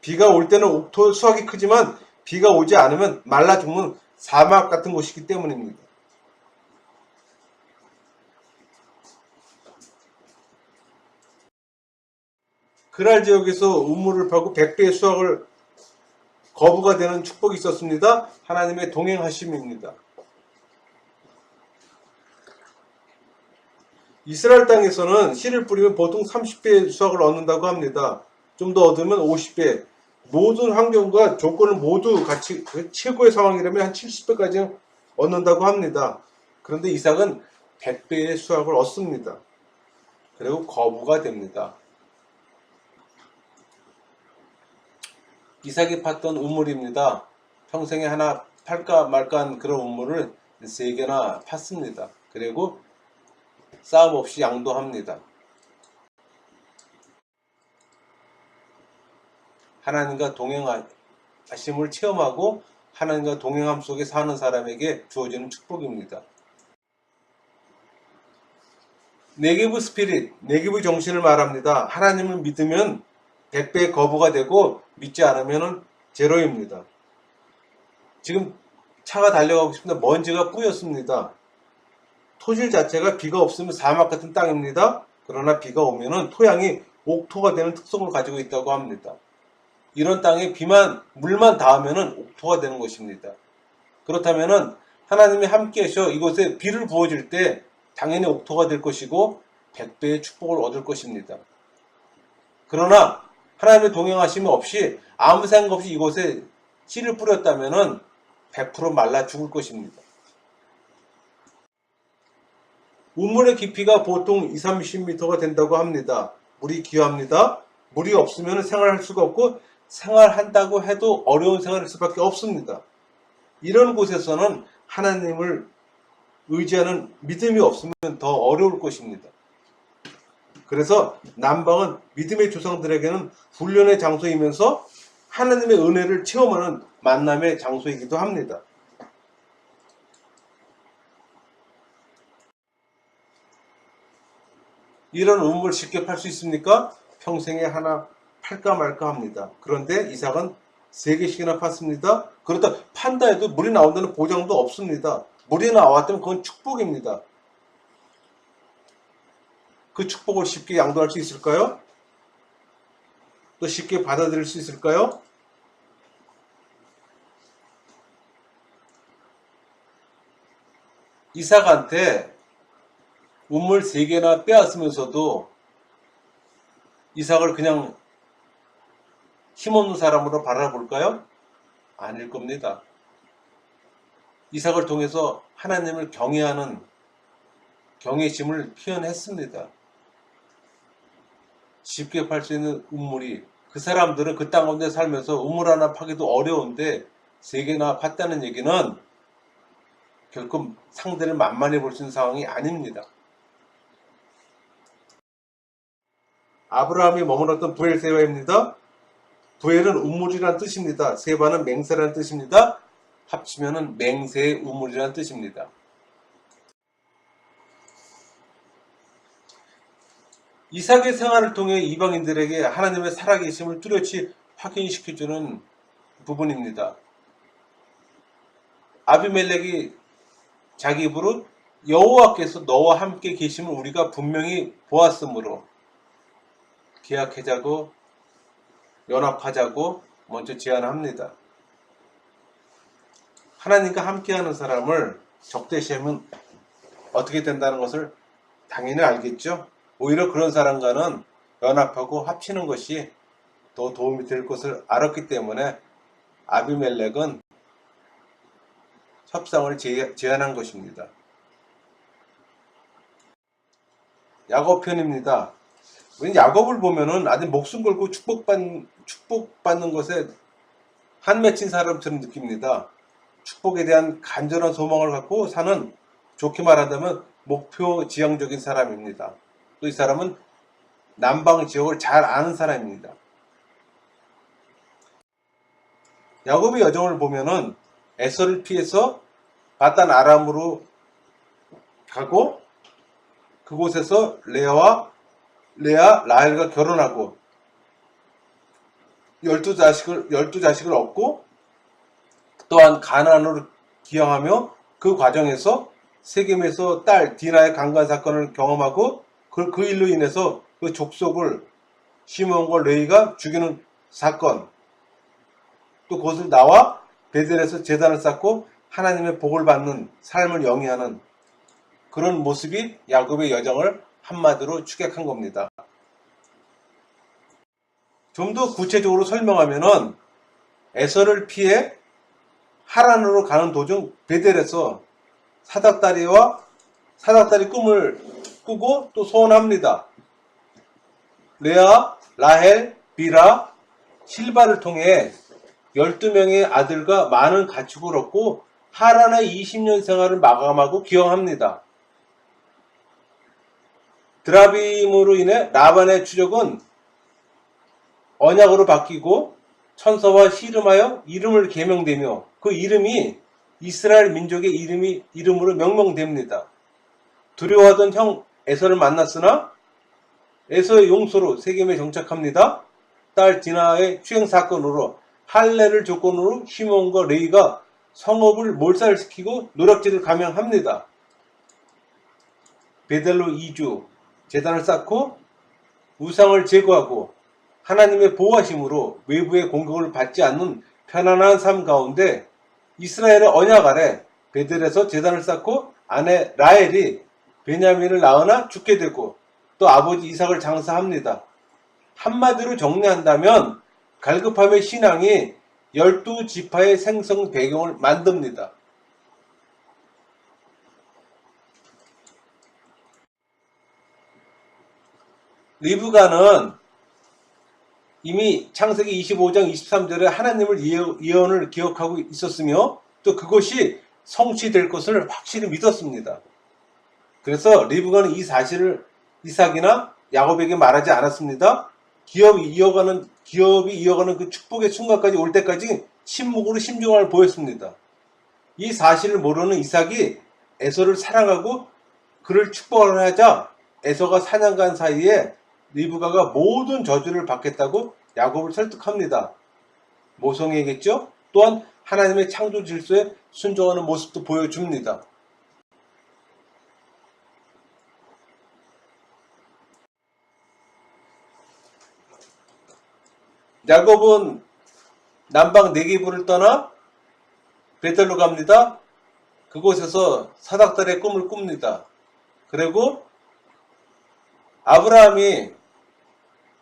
비가 올 때는 옥토 수확이 크지만 비가 오지 않으면 말라 죽는 사막 같은 곳이기 때문입니다. 그랄 지역에서 우물을 파고 100배의 수확을 거부가 되는 축복이 있었습니다. 하나님의 동행하심입니다. 이스라엘 땅에서는 씨를 뿌리면 보통 30배의 수확을 얻는다고 합니다. 좀 더 얻으면 50배. 모든 환경과 조건을 모두 같이 최고의 상황이라면 한 70배까지 얻는다고 합니다. 그런데 이삭은 100배의 수확을 얻습니다. 그리고 거부가 됩니다. 이삭이 팠던 우물입니다. 평생에 하나 팔까 말까 한 그런 우물을 3개나 팠습니다. 그리고 싸움 없이 양도합니다. 하나님과 동행하심을 체험하고 하나님과 동행함 속에 사는 사람에게 주어지는 축복입니다. 네게브 스피릿, 네게브 정신을 말합니다. 하나님을 믿으면 100배 거부가 되고 믿지 않으면 제로입니다. 지금 차가 달려가고 싶은데 먼지가 뿌였습니다. 토질 자체가 비가 없으면 사막 같은 땅입니다. 그러나 비가 오면은 토양이 옥토가 되는 특성을 가지고 있다고 합니다. 이런 땅에 물만 닿으면은 옥토가 되는 것입니다. 그렇다면은 하나님이 함께 하셔 이곳에 비를 부어줄 때 당연히 옥토가 될 것이고 100배의 축복을 얻을 것입니다. 그러나 하나님의 동행하심이 없이 아무 생각 없이 이곳에 씨를 뿌렸다면은 100% 말라 죽을 것입니다. 우물의 깊이가 보통 20-30m가 된다고 합니다. 물이 귀합니다. 물이 없으면 생활할 수가 없고 생활한다고 해도 어려운 생활을 할 수밖에 없습니다. 이런 곳에서는 하나님을 의지하는 믿음이 없으면 더 어려울 것입니다. 그래서 남방은 믿음의 조상들에게는 훈련의 장소이면서 하나님의 은혜를 체험하는 만남의 장소이기도 합니다. 이런 우물 쉽게 팔 수 있습니까? 평생에 하나 팔까 말까 합니다. 그런데 이삭은 3개씩이나 팠습니다. 그렇다 판다 해도 물이 나온다는 보장도 없습니다. 물이 나왔다면 그건 축복입니다. 그 축복을 쉽게 양도할 수 있을까요? 또 쉽게 받아들일 수 있을까요? 이삭한테 우물 3개나 빼앗으면서도 이삭을 그냥 힘없는 사람으로 바라볼까요? 아닐 겁니다. 이삭을 통해서 하나님을 경외하는 경외심을 표현했습니다. 쉽게 팔 수 있는 우물이 그 사람들은 그 땅 가운데 살면서 우물 하나 파기도 어려운데 3개나 팠다는 얘기는 결코 상대를 만만히 볼 수 있는 상황이 아닙니다. 아브라함이 머물렀던 부엘세바입니다. 부엘은 우물이란 뜻입니다. 세바는 맹세라는 뜻입니다. 합치면은 맹세의 우물이란 뜻입니다. 이삭의 생활을 통해 이방인들에게 하나님의 살아계심을 뚜렷이 확인시켜주는 부분입니다. 아비멜렉이 자기 입으로 여호와께서 너와 함께 계심을 우리가 분명히 보았으므로 계약하자고 연합하자고 먼저 제안합니다. 하나님과 함께하는 사람을 적대시하면 어떻게 된다는 것을 당연히 알겠죠. 오히려 그런 사람과는 연합하고 합치는 것이 더 도움이 될 것을 알았기 때문에 아비멜렉은 협상을 제안한 것입니다. 야곱 편입니다. 우리 야곱을 보면은 아주 목숨 걸고 축복받는 것에 한 맺힌 사람처럼 느낍니다. 축복에 대한 간절한 소망을 갖고 사는, 좋게 말한다면 목표 지향적인 사람입니다. 또 이 사람은 남방 지역을 잘 아는 사람입니다. 야곱의 여정을 보면은 에서를 피해서 바단 아람으로 가고 그곳에서 레아, 라헬과 결혼하고 12자식을 얻고 또한 가나안으로 기항하며 그 과정에서 세겜에서 딸 디나의 강간 사건을 경험하고 그 일로 인해서 그 족속을 시몬과 레위가 죽이는 사건, 또 그것을 나와 베델에서 제단을 쌓고 하나님의 복을 받는 삶을 영위하는 그런 모습이 야곱의 여정을 한마디로 축약한 겁니다. 좀 더 구체적으로 설명하면은 에서를 피해 하란으로 가는 도중 베델에서 사닥다리 꿈을 꾸고 또 소원합니다. 레아, 라헬, 비라, 실바를 통해 12명의 아들과 많은 가축을 얻고 하란의 20년 생활을 마감하고 기여합니다. 드라빔으로 인해 라반의 추적은 언약으로 바뀌고 천사와 씨름하여 이름을 계명되며 그 이름이 이스라엘 민족의 이름으로 명명됩니다. 두려워하던 형 에서를 만났으나 에서의 용서로 세겜에 정착합니다. 딸 디나의 추행 사건으로 할례를 조건으로 시몬과 레위가 성읍을 몰살시키고 노략질을 감행합니다. 베델로 2주 제단을 쌓고 우상을 제거하고 하나님의 보호하심으로 외부의 공격을 받지 않는 편안한 삶 가운데 이스라엘의 언약 아래 베델에서 제단을 쌓고 아내 라헬이 베냐민을 낳으나 죽게 되고 또 아버지 이삭을 장사합니다. 한마디로 정리한다면 갈급함의 신앙이 12지파의 생성 배경을 만듭니다. 리브가는 이미 창세기 25장 23절에 하나님을 예언을 기억하고 있었으며 또 그것이 성취될 것을 확실히 믿었습니다. 그래서 리브가는 이 사실을 이삭이나 야곱에게 말하지 않았습니다. 기업이 이어가는 그 축복의 순간까지 올 때까지 침묵으로 심중함을 보였습니다. 이 사실을 모르는 이삭이 에서를 사랑하고 그를 축복하자 에서가 사냥간 사이에 리브가가 모든 저주를 받겠다고 야곱을 설득합니다. 모성애겠죠? 또한 하나님의 창조 질서에 순종하는 모습도 보여줍니다. 야곱은 남방 네게부를 떠나 베델로 갑니다. 그곳에서 사닥달의 꿈을 꿉니다. 그리고 아브라함이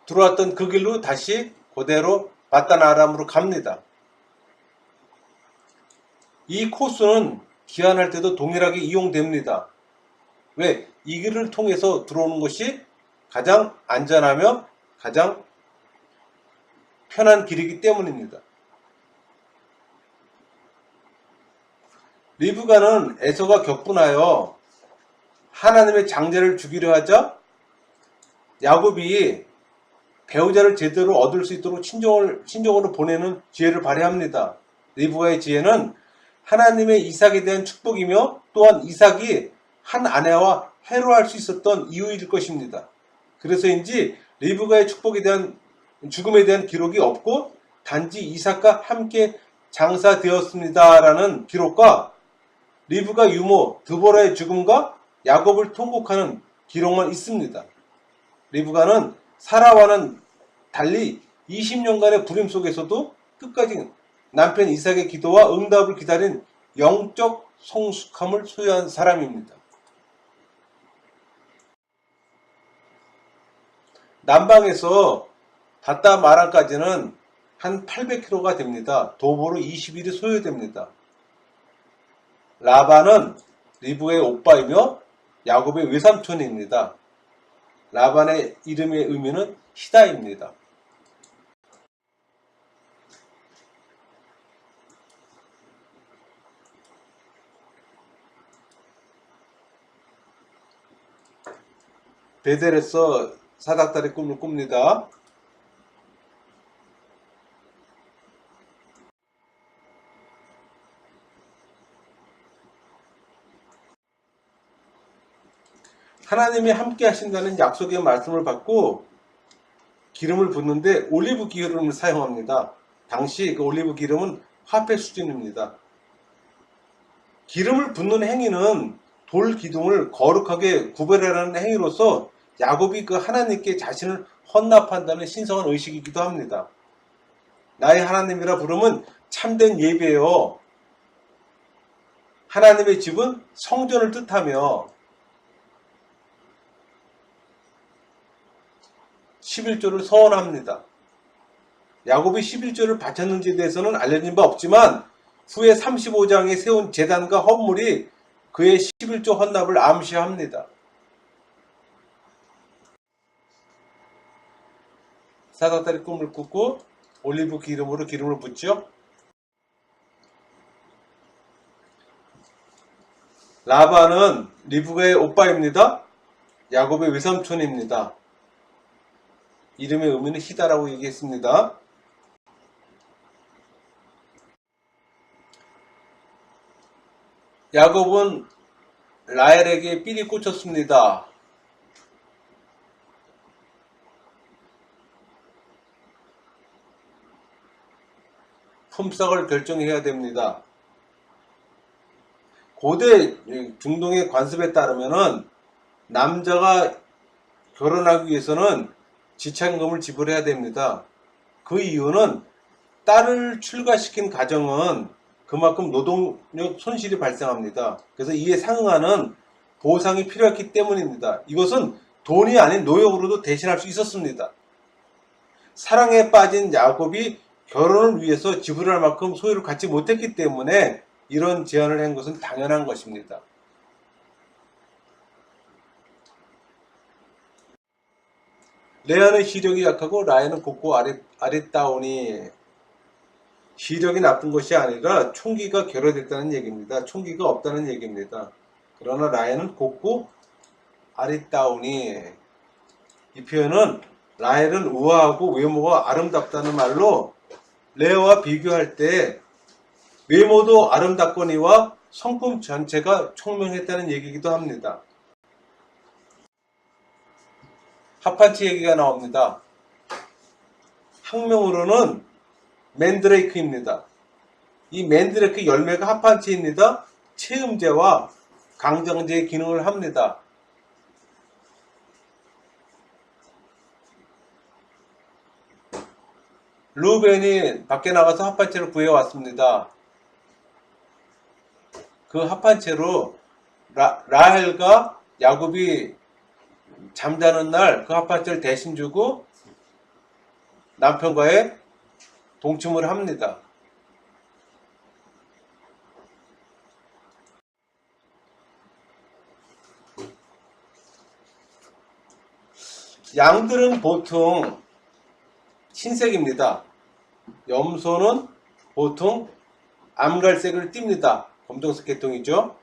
들어왔던 그 길로 다시 그대로 바단 아람으로 갑니다. 이 코스는 귀환할 때도 동일하게 이용됩니다. 왜? 이 길을 통해서 들어오는 것이 가장 안전하며 가장 편한 길이기 때문입니다. 리브가는 에서가 격분하여 하나님의 장자를 죽이려 하자 야곱이 배우자를 제대로 얻을 수 있도록 친정으로 보내는 지혜를 발휘합니다. 리브가의 지혜는 하나님의 이삭에 대한 축복이며 또한 이삭이 한 아내와 해로할 수 있었던 이유일 것입니다. 그래서인지 리브가의 죽음에 대한 기록이 없고 단지 이삭과 함께 장사되었습니다라는 기록과 리브가 유모 드보라의 죽음과 야곱을 통곡하는 기록만 있습니다. 리브가는 사라와는 달리 20년간의 불임 속에서도 끝까지 남편 이삭의 기도와 응답을 기다린 영적 성숙함을 소유한 사람입니다. 남방에서 바다마랑까지는 한 800km가 됩니다. 도보로 20일이 소요됩니다. 라반은 리브의 오빠이며 야곱의 외삼촌입니다. 라반의 이름의 의미는 히다입니다. 베델에서 사닥다리 꿈을 꿉니다. 하나님이 함께 하신다는 약속의 말씀을 받고 기름을 붓는데 올리브 기름을 사용합니다. 당시 그 올리브 기름은 화폐 수준입니다. 기름을 붓는 행위는 돌 기둥을 거룩하게 구별하는 행위로서 야곱이 그 하나님께 자신을 헌납한다는 신성한 의식이기도 합니다. 나의 하나님이라 부르면 참된 예배요. 하나님의 집은 성전을 뜻하며 11조를 서원합니다. 야곱이 11조를 바쳤는지에 대해서는 알려진 바 없지만 후에 35장에 세운 제단과 헌물이 그의 11조 헌납을 암시합니다. 사닥다리 꿈을 꾸고 올리브 기름으로 기름을 붓죠. 라반은 리브가의 오빠입니다. 야곱의 외삼촌입니다. 이름의 의미는 히다라고 얘기했습니다. 야곱은 라헬에게 삘이 꽂혔습니다. 품삯을 결정해야 됩니다. 고대 중동의 관습에 따르면은 남자가 결혼하기 위해서는 지참금을 지불해야 됩니다. 그 이유는 딸을 출가시킨 가정은 그만큼 노동력 손실이 발생합니다. 그래서 이에 상응하는 보상이 필요했기 때문입니다. 이것은 돈이 아닌 노역으로도 대신할 수 있었습니다. 사랑에 빠진 야곱이 결혼을 위해서 지불할 만큼 소유를 갖지 못했기 때문에 이런 제안을 한 것은 당연한 것입니다. 레아는 시력이 약하고 라헬은 곱고 아리따우니 시력이 나쁜 것이 아니라 총기가 결여됐다는 얘기입니다. 총기가 없다는 얘기입니다. 그러나 라헬은 곱고 아리따우니 이 표현은 라헬은 우아하고 외모가 아름답다는 말로 레아와 비교할 때 외모도 아름답거니와 성품 전체가 총명했다는 얘기이기도 합니다. 합판치 얘기가 나옵니다. 학명으로는 맨드레이크입니다. 이 맨드레이크 열매가 합판치입니다. 체음제와 강정제의 기능을 합니다. 루벤이 밖에 나가서 합판체를 구해왔습니다. 그 합판체로 라헬과 야곱이 잠자는 날 그 합판체를 대신 주고 남편과의 동침을 합니다. 양들은 보통 흰색입니다. 염소는 보통 암갈색을 띱니다. 검정색 계통이죠.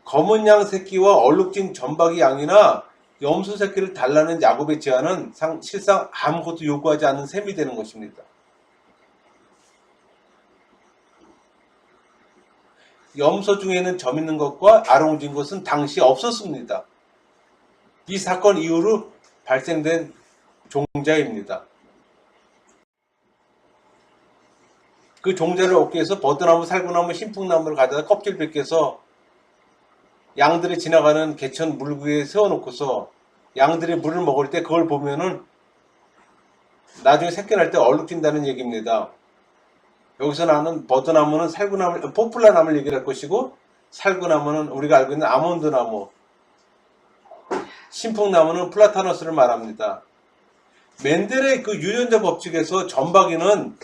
검은 양 새끼와 얼룩진 점박이 양이나 염소 새끼를 달라는 야곱의 제안은 실상 아무것도 요구하지 않는 셈이 되는 것입니다. 염소 중에는 점 있는 것과 아롱진 것은 당시 없었습니다. 이 사건 이후로 발생된 종자입니다. 그 종자를 얻기 위해서 버드나무, 살구나무, 신풍나무를 가져다 껍질 벗겨서 양들이 지나가는 개천 물구에 세워놓고서 양들이 물을 먹을 때 그걸 보면은 나중에 새끼 날 때 얼룩진다는 얘기입니다. 여기서 나는 버드나무는 살구나무, 포플라나무를 얘기를 할 것이고, 살구나무는 우리가 알고 있는 아몬드나무, 신풍나무는 플라타너스를 말합니다. 멘델의 그 유전자 법칙에서 전박이는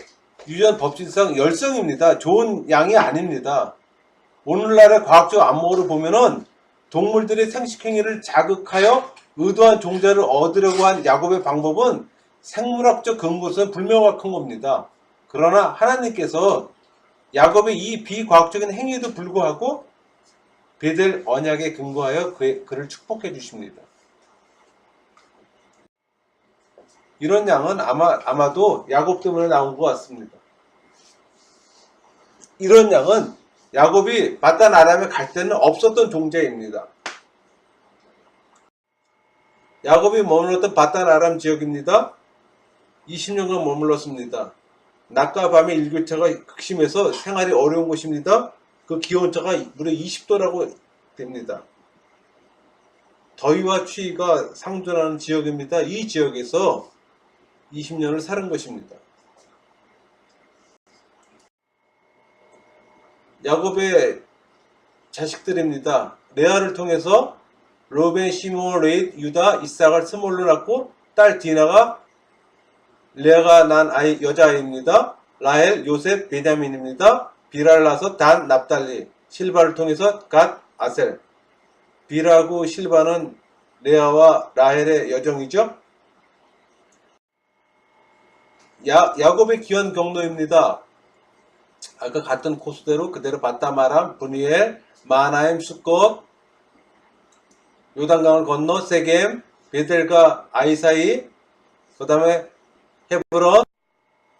유전 법칙상 열성입니다. 좋은 양이 아닙니다. 오늘날의 과학적 안목으로 보면은 동물들의 생식행위를 자극하여 의도한 종자를 얻으려고 한 야곱의 방법은 생물학적 근거에서 불명확한 겁니다. 그러나 하나님께서 야곱의 이 비과학적인 행위에도 불구하고 베델 언약에 근거하여 그를 축복해 주십니다. 이런 양은 아마도 야곱 때문에 나온 것 같습니다. 이런 양은 야곱이 바단 아람에 갈 때는 없었던 종자입니다. 야곱이 머물렀던 바단 아람 지역입니다. 20년간 머물렀습니다. 낮과 밤의 일교차가 극심해서 생활이 어려운 곳입니다. 그 기온차가 무려 20도라고 됩니다. 더위와 추위가 상존하는 지역입니다. 이 지역에서 20년을 살은 것입니다. 야곱의 자식들입니다. 레아를 통해서 로벤, 시므온, 레위, 유다, 이삭을 스몰로 낳고 딸 디나가 레아가 난 아이, 여자아이입니다. 라헬, 요셉, 베냐민입니다. 비라를 낳아서 단, 납달리, 실바를 통해서 갓, 아셀. 비라고 실바는 레아와 라헬의 여정이죠. 야곱의 귀한 경로입니다. 아까 갔던 코스대로 그대로 바타마람, 브니엘, 마나임, 수꽃, 요단강을 건너 세겜, 베델과 아이사이, 그 다음에 헤브론,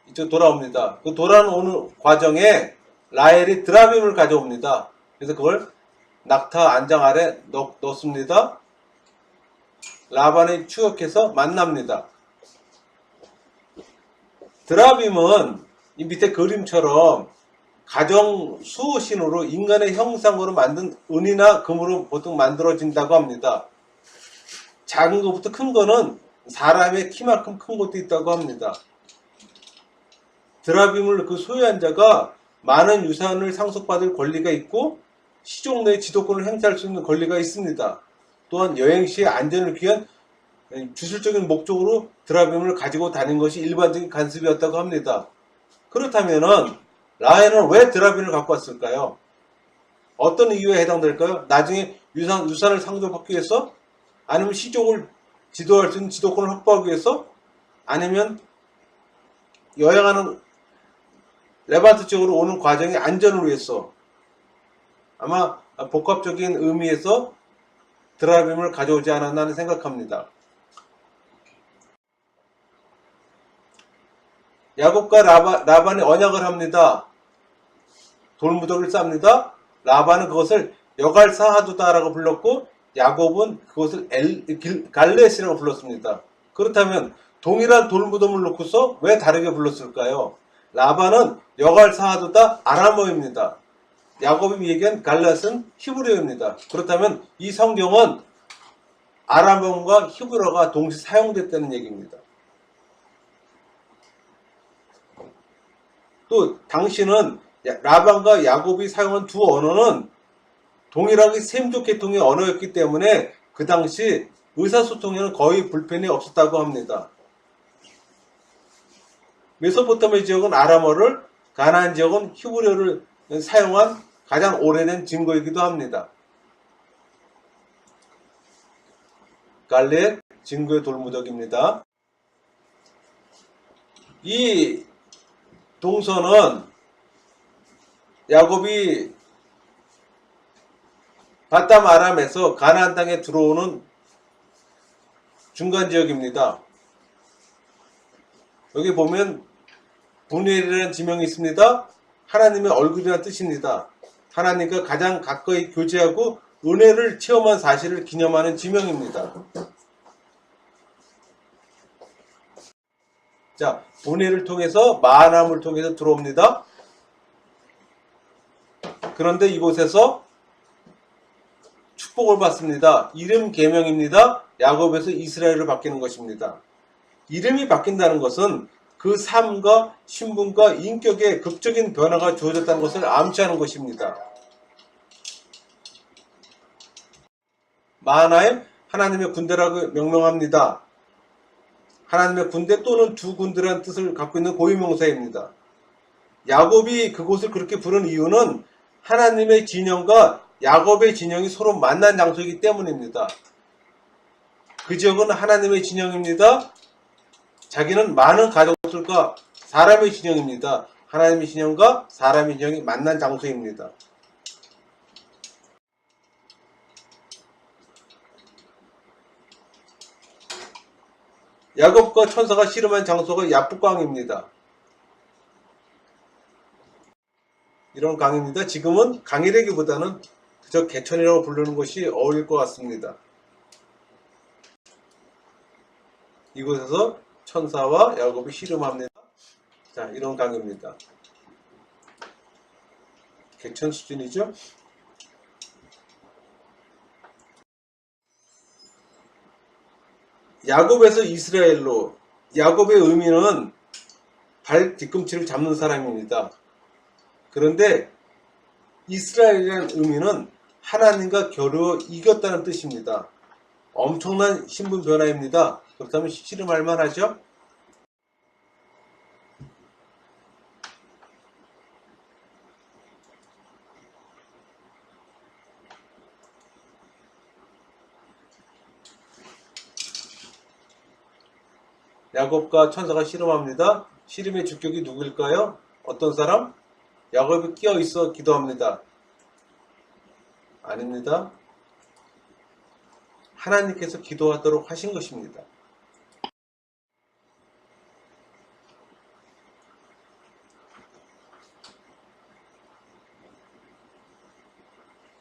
이쪽 돌아옵니다. 그 돌아오는 과정에 라헬이 드라빔을 가져옵니다. 그래서 그걸 낙타 안장 아래 넣습니다. 라반이 추격해서 만납니다. 드라빔은 이 밑에 그림처럼 가정 수호신으로 인간의 형상으로 만든 은이나 금으로 보통 만들어진다고 합니다. 작은 것부터 큰 거는 사람의 키만큼 큰 것도 있다고 합니다. 드라빔을 그 소유한 자가 많은 유산을 상속받을 권리가 있고 시종 내 지도권을 행사할 수 있는 권리가 있습니다. 또한 여행 시의 안전을 위한 주술적인 목적으로 드라빔을 가지고 다닌 것이 일반적인 관습이었다고 합니다. 그렇다면은 라헬은 왜 드라빔을 갖고 왔을까요? 어떤 이유에 해당될까요? 나중에 유산을 상속받기 위해서? 아니면 시족을 지도할 수 있는 지도권을 확보하기 위해서? 아니면 여행하는 레반트 쪽으로 오는 과정의 안전을 위해서? 아마 복합적인 의미에서 드라빔을 가져오지 않았나 하는 생각합니다. 야곱과 라반이 언약을 합니다. 돌무더기를 쌉니다. 라반은 그것을 여갈사하두다라고 불렀고 야곱은 그것을 갈렛이라고 불렀습니다. 그렇다면 동일한 돌무덤을 놓고서 왜 다르게 불렀을까요? 라반은 여갈사하두다 아람어입니다. 야곱이 얘기한 갈렛은 히브리어입니다. 그렇다면 이 성경은 아람어과 히브리어가 동시에 사용됐다는 얘기입니다. 또 당시는 라반과 야곱이 사용한 두 언어는 동일하게 셈족 계통의 언어였기 때문에 그 당시 의사소통에는 거의 불편이 없었다고 합니다. 메소포타미아 지역은 아람어를, 가나안 지역은 히브리어를 사용한 가장 오래된 증거이기도 합니다. 갈렛 증거의 돌무더기입니다. 이 동서는 야곱이 바담 아람에서 가나안 땅에 들어오는 중간 지역입니다. 여기 보면 분엘이라는 지명이 있습니다. 하나님의 얼굴이라는 뜻입니다. 하나님과 가장 가까이 교제하고 은혜를 체험한 사실을 기념하는 지명입니다. 자, 분해를 통해서 마하남을 통해서 들어옵니다. 그런데 이곳에서 축복을 받습니다. 이름 계명입니다. 야곱에서 이스라엘로 바뀌는 것입니다. 이름이 바뀐다는 것은 그 삶과 신분과 인격에 극적인 변화가 주어졌다는 것을 암시하는 것입니다. 마하나임 하나님의 군대라고 명명합니다. 하나님의 군대 또는 두 군대라는 뜻을 갖고 있는 고유명사입니다. 야곱이 그곳을 그렇게 부른 이유는 하나님의 진영과 야곱의 진영이 서로 만난 장소이기 때문입니다. 그 지역은 하나님의 진영입니다. 자기는 많은 가족들과 사람의 진영입니다. 하나님의 진영과 사람의 진영이 만난 장소입니다. 야곱과 천사가 씨름한 장소가 야복강입니다. 이런 강입니다. 지금은 강이라기보다는 그저 개천이라고 부르는 것이 어울릴 것 같습니다. 이곳에서 천사와 야곱이 씨름합니다. 자, 이런 강입니다. 개천 수준이죠. 야곱에서 이스라엘로, 야곱의 의미는 발 뒤꿈치를 잡는 사람입니다. 그런데 이스라엘이라는 의미는 하나님과 겨루어 이겼다는 뜻입니다. 엄청난 신분 변화입니다. 그렇다면 씨름할 만하죠? 야곱과 천사가 씨름합니다. 씨름의 주격이 누구일까요? 어떤 사람? 야곱이 끼어 있어 기도합니다. 아닙니다. 하나님께서 기도하도록 하신 것입니다.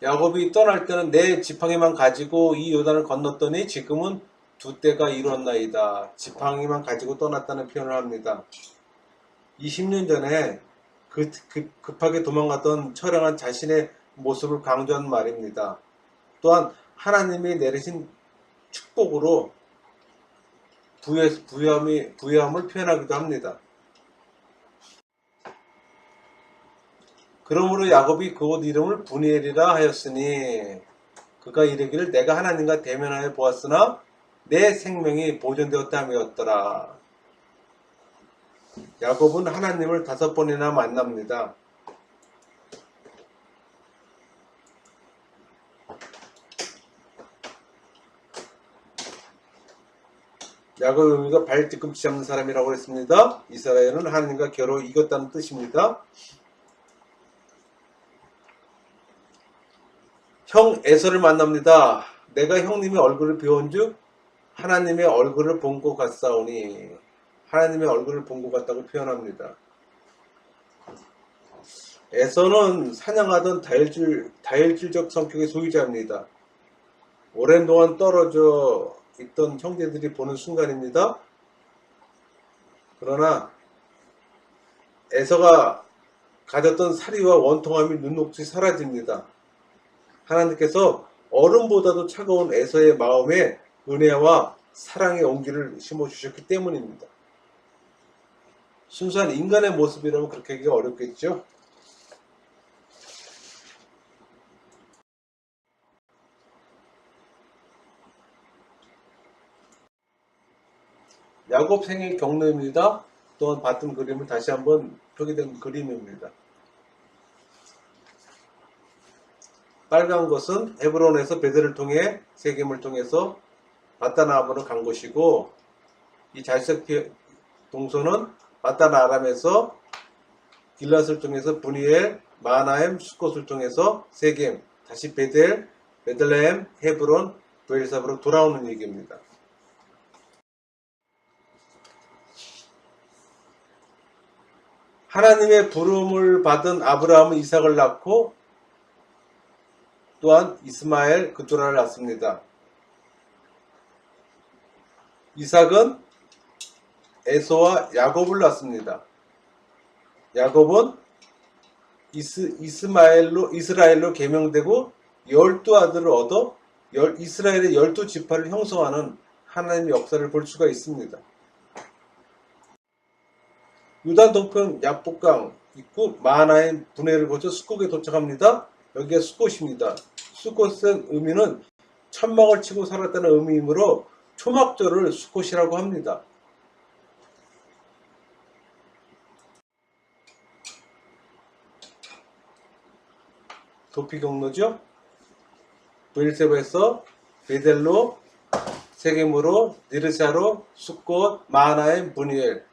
야곱이 떠날 때는 내 지팡이만 가지고 이 요단을 건넜더니 지금은 두 때가 이뤘나이다. 지팡이만 가지고 떠났다는 표현을 합니다. 20년 전에 급하게 도망갔던 처량한 자신의 모습을 강조한 말입니다. 또한 하나님이 내리신 축복으로 부유함을 표현하기도 합니다. 그러므로 야곱이 그 옷 이름을 브니엘이라 하였으니 그가 이르기를 내가 하나님과 대면하여 보았으나 내 생명이 보존되었다 함이었더라. 야곱은 하나님을 5번이나 만납니다. 야곱의 의미가 발 뒤꿈치 잡는 사람이라고 했습니다. 이스라엘은 하나님과 겨루 이겼다는 뜻입니다. 형 에서를 만납니다. 내가 형님의 얼굴을 비온즉 하나님의 얼굴을 본 것 같사오니 하나님의 얼굴을 본 것 같다고 표현합니다. 에서는 사냥하던 다혈질적 성격의 소유자입니다. 오랜 동안 떨어져 있던 형제들이 보는 순간입니다. 그러나 에서가 가졌던 사리와 원통함이 눈녹듯이 사라집니다. 하나님께서 얼음보다도 차가운 에서의 마음에 은혜와 사랑의 온기를 심어주셨기 때문입니다. 순수한 인간의 모습이라면 그렇게 하기가 어렵겠죠. 야곱 생의 경로입니다. 또한 봤던 그림을 다시 한번 표기된 그림입니다. 빨간 것은 헤브론에서 베델을 통해 세겜을 통해서 바다나암으로 간 것이고, 이 잘색 동서는 바다나 아람에서 길랏을 통해서 브니엘, 마하나임, 수콧을 통해서 세겜, 다시 베델, 베들레헴, 헤브론, 브엘삽으로 돌아오는 얘기입니다. 하나님의 부름을 받은 아브라함은 이삭을 낳고 또한 이스마엘 그두라를 낳습니다. 이삭은 에서와 야곱을 낳습니다. 야곱은 이스라엘로 개명되고 12아들을 얻어 이스라엘의 12지파를 형성하는 하나님의 역사를 볼 수가 있습니다. 유다 동편 약복강 입구 마하나임 분해를 거쳐 수꽃에 도착합니다. 여기가 수꽃입니다. 수꽃의 의미는 천막을 치고 살았다는 의미이므로 초막절을 수꽃이라고 합니다. 도피 경로죠. 브엘세바에서 베델로, 세겜으로, 니르샤로, 수꽃, 마하나임, 브니엘.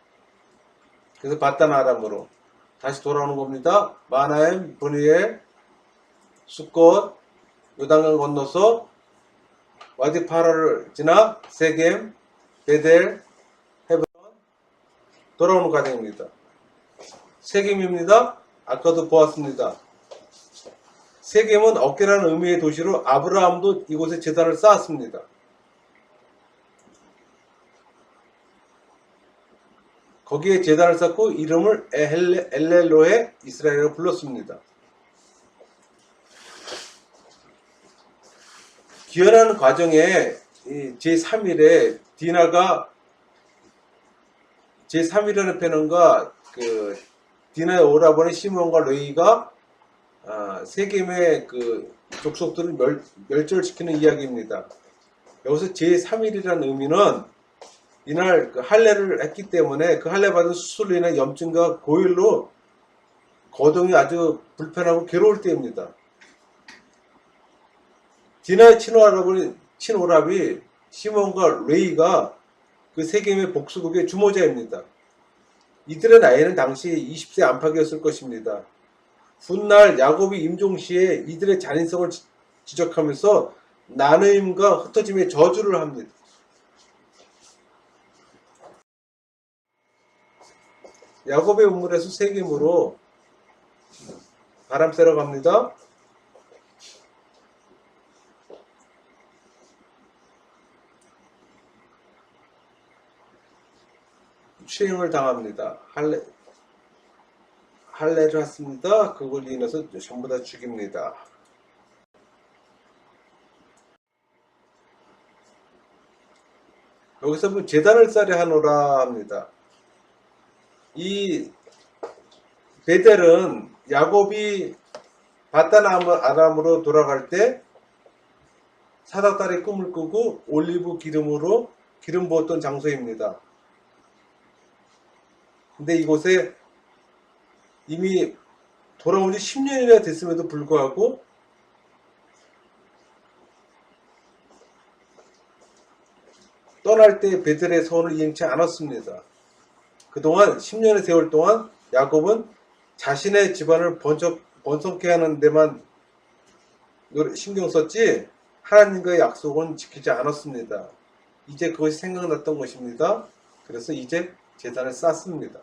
그래서 바단 아람으로 다시 돌아오는 겁니다. 마하나임, 브니엘, 수꽃, 요단강 건너서 와디 파라를 지나 세겜, 베델, 헤브론 돌아오는 과정입니다. 세겜입니다. 아까도 보았습니다. 세겜은 어깨라는 의미의 도시로 아브라함도 이곳에 제단을 쌓았습니다. 거기에 제단을 쌓고 이름을 엘렐로에 이스라엘로 불렀습니다. 귀환하는 과정에 제3일에 디나가 제3일이라는 편언과 디나의 오라버니 시몬과 레위가 세겜의 족속들을 멸절시키는 이야기입니다. 여기서 제3일이라는 의미는 이날 할례를 했기 때문에 그 할례 받은 수술로 인한 염증과 고열로 거동이 아주 불편하고 괴로울 때입니다. 디나의 친오랍이 시몬과 레이가 그 세겜의 복수국의 주모자입니다. 이들의 나이는 당시 20세 안팎이었을 것입니다. 훗날 야곱이 임종시에 이들의 잔인성을 지적하면서 나누임과 흩어짐의 저주를 합니다. 야곱의 우물에서 세겜으로 바람 쐬러 갑니다. 추행을 당합니다. 할례를 했습니다. 그걸로 인해서 전부 다 죽입니다. 여기서 뭐 제단을 쌓려 하노라 합니다. 이 베델은 야곱이 바단 아람으로 돌아갈 때 사닥다리 꿈을 꾸고 올리브 기름으로 기름 부었던 장소입니다. 근데 이곳에 이미 돌아온 지 10년이나 됐음에도 불구하고 떠날 때 베델의 서원을 이행치 않았습니다. 그동안 10년의 세월 동안 야곱은 자신의 집안을 번성케 하는 데만 신경 썼지 하나님과의 약속은 지키지 않았습니다. 이제 그것이 생각났던 것입니다. 그래서 이제 제단을 쌓습니다.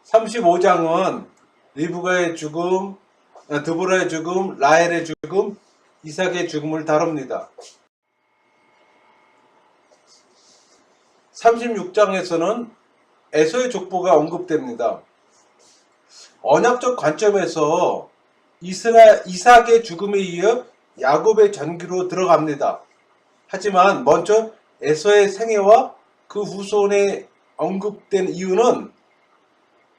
(35장은) 리브가의 죽음, 드보라의 죽음, 라헬의 죽음, 이삭의 죽음을 다룹니다. 36장에서는 에서의 족보가 언급됩니다. 언약적 관점에서 이삭의 죽음에 이어 야곱의 전기로 들어갑니다. 하지만 먼저 에서의 생애와 그 후손에 언급된 이유는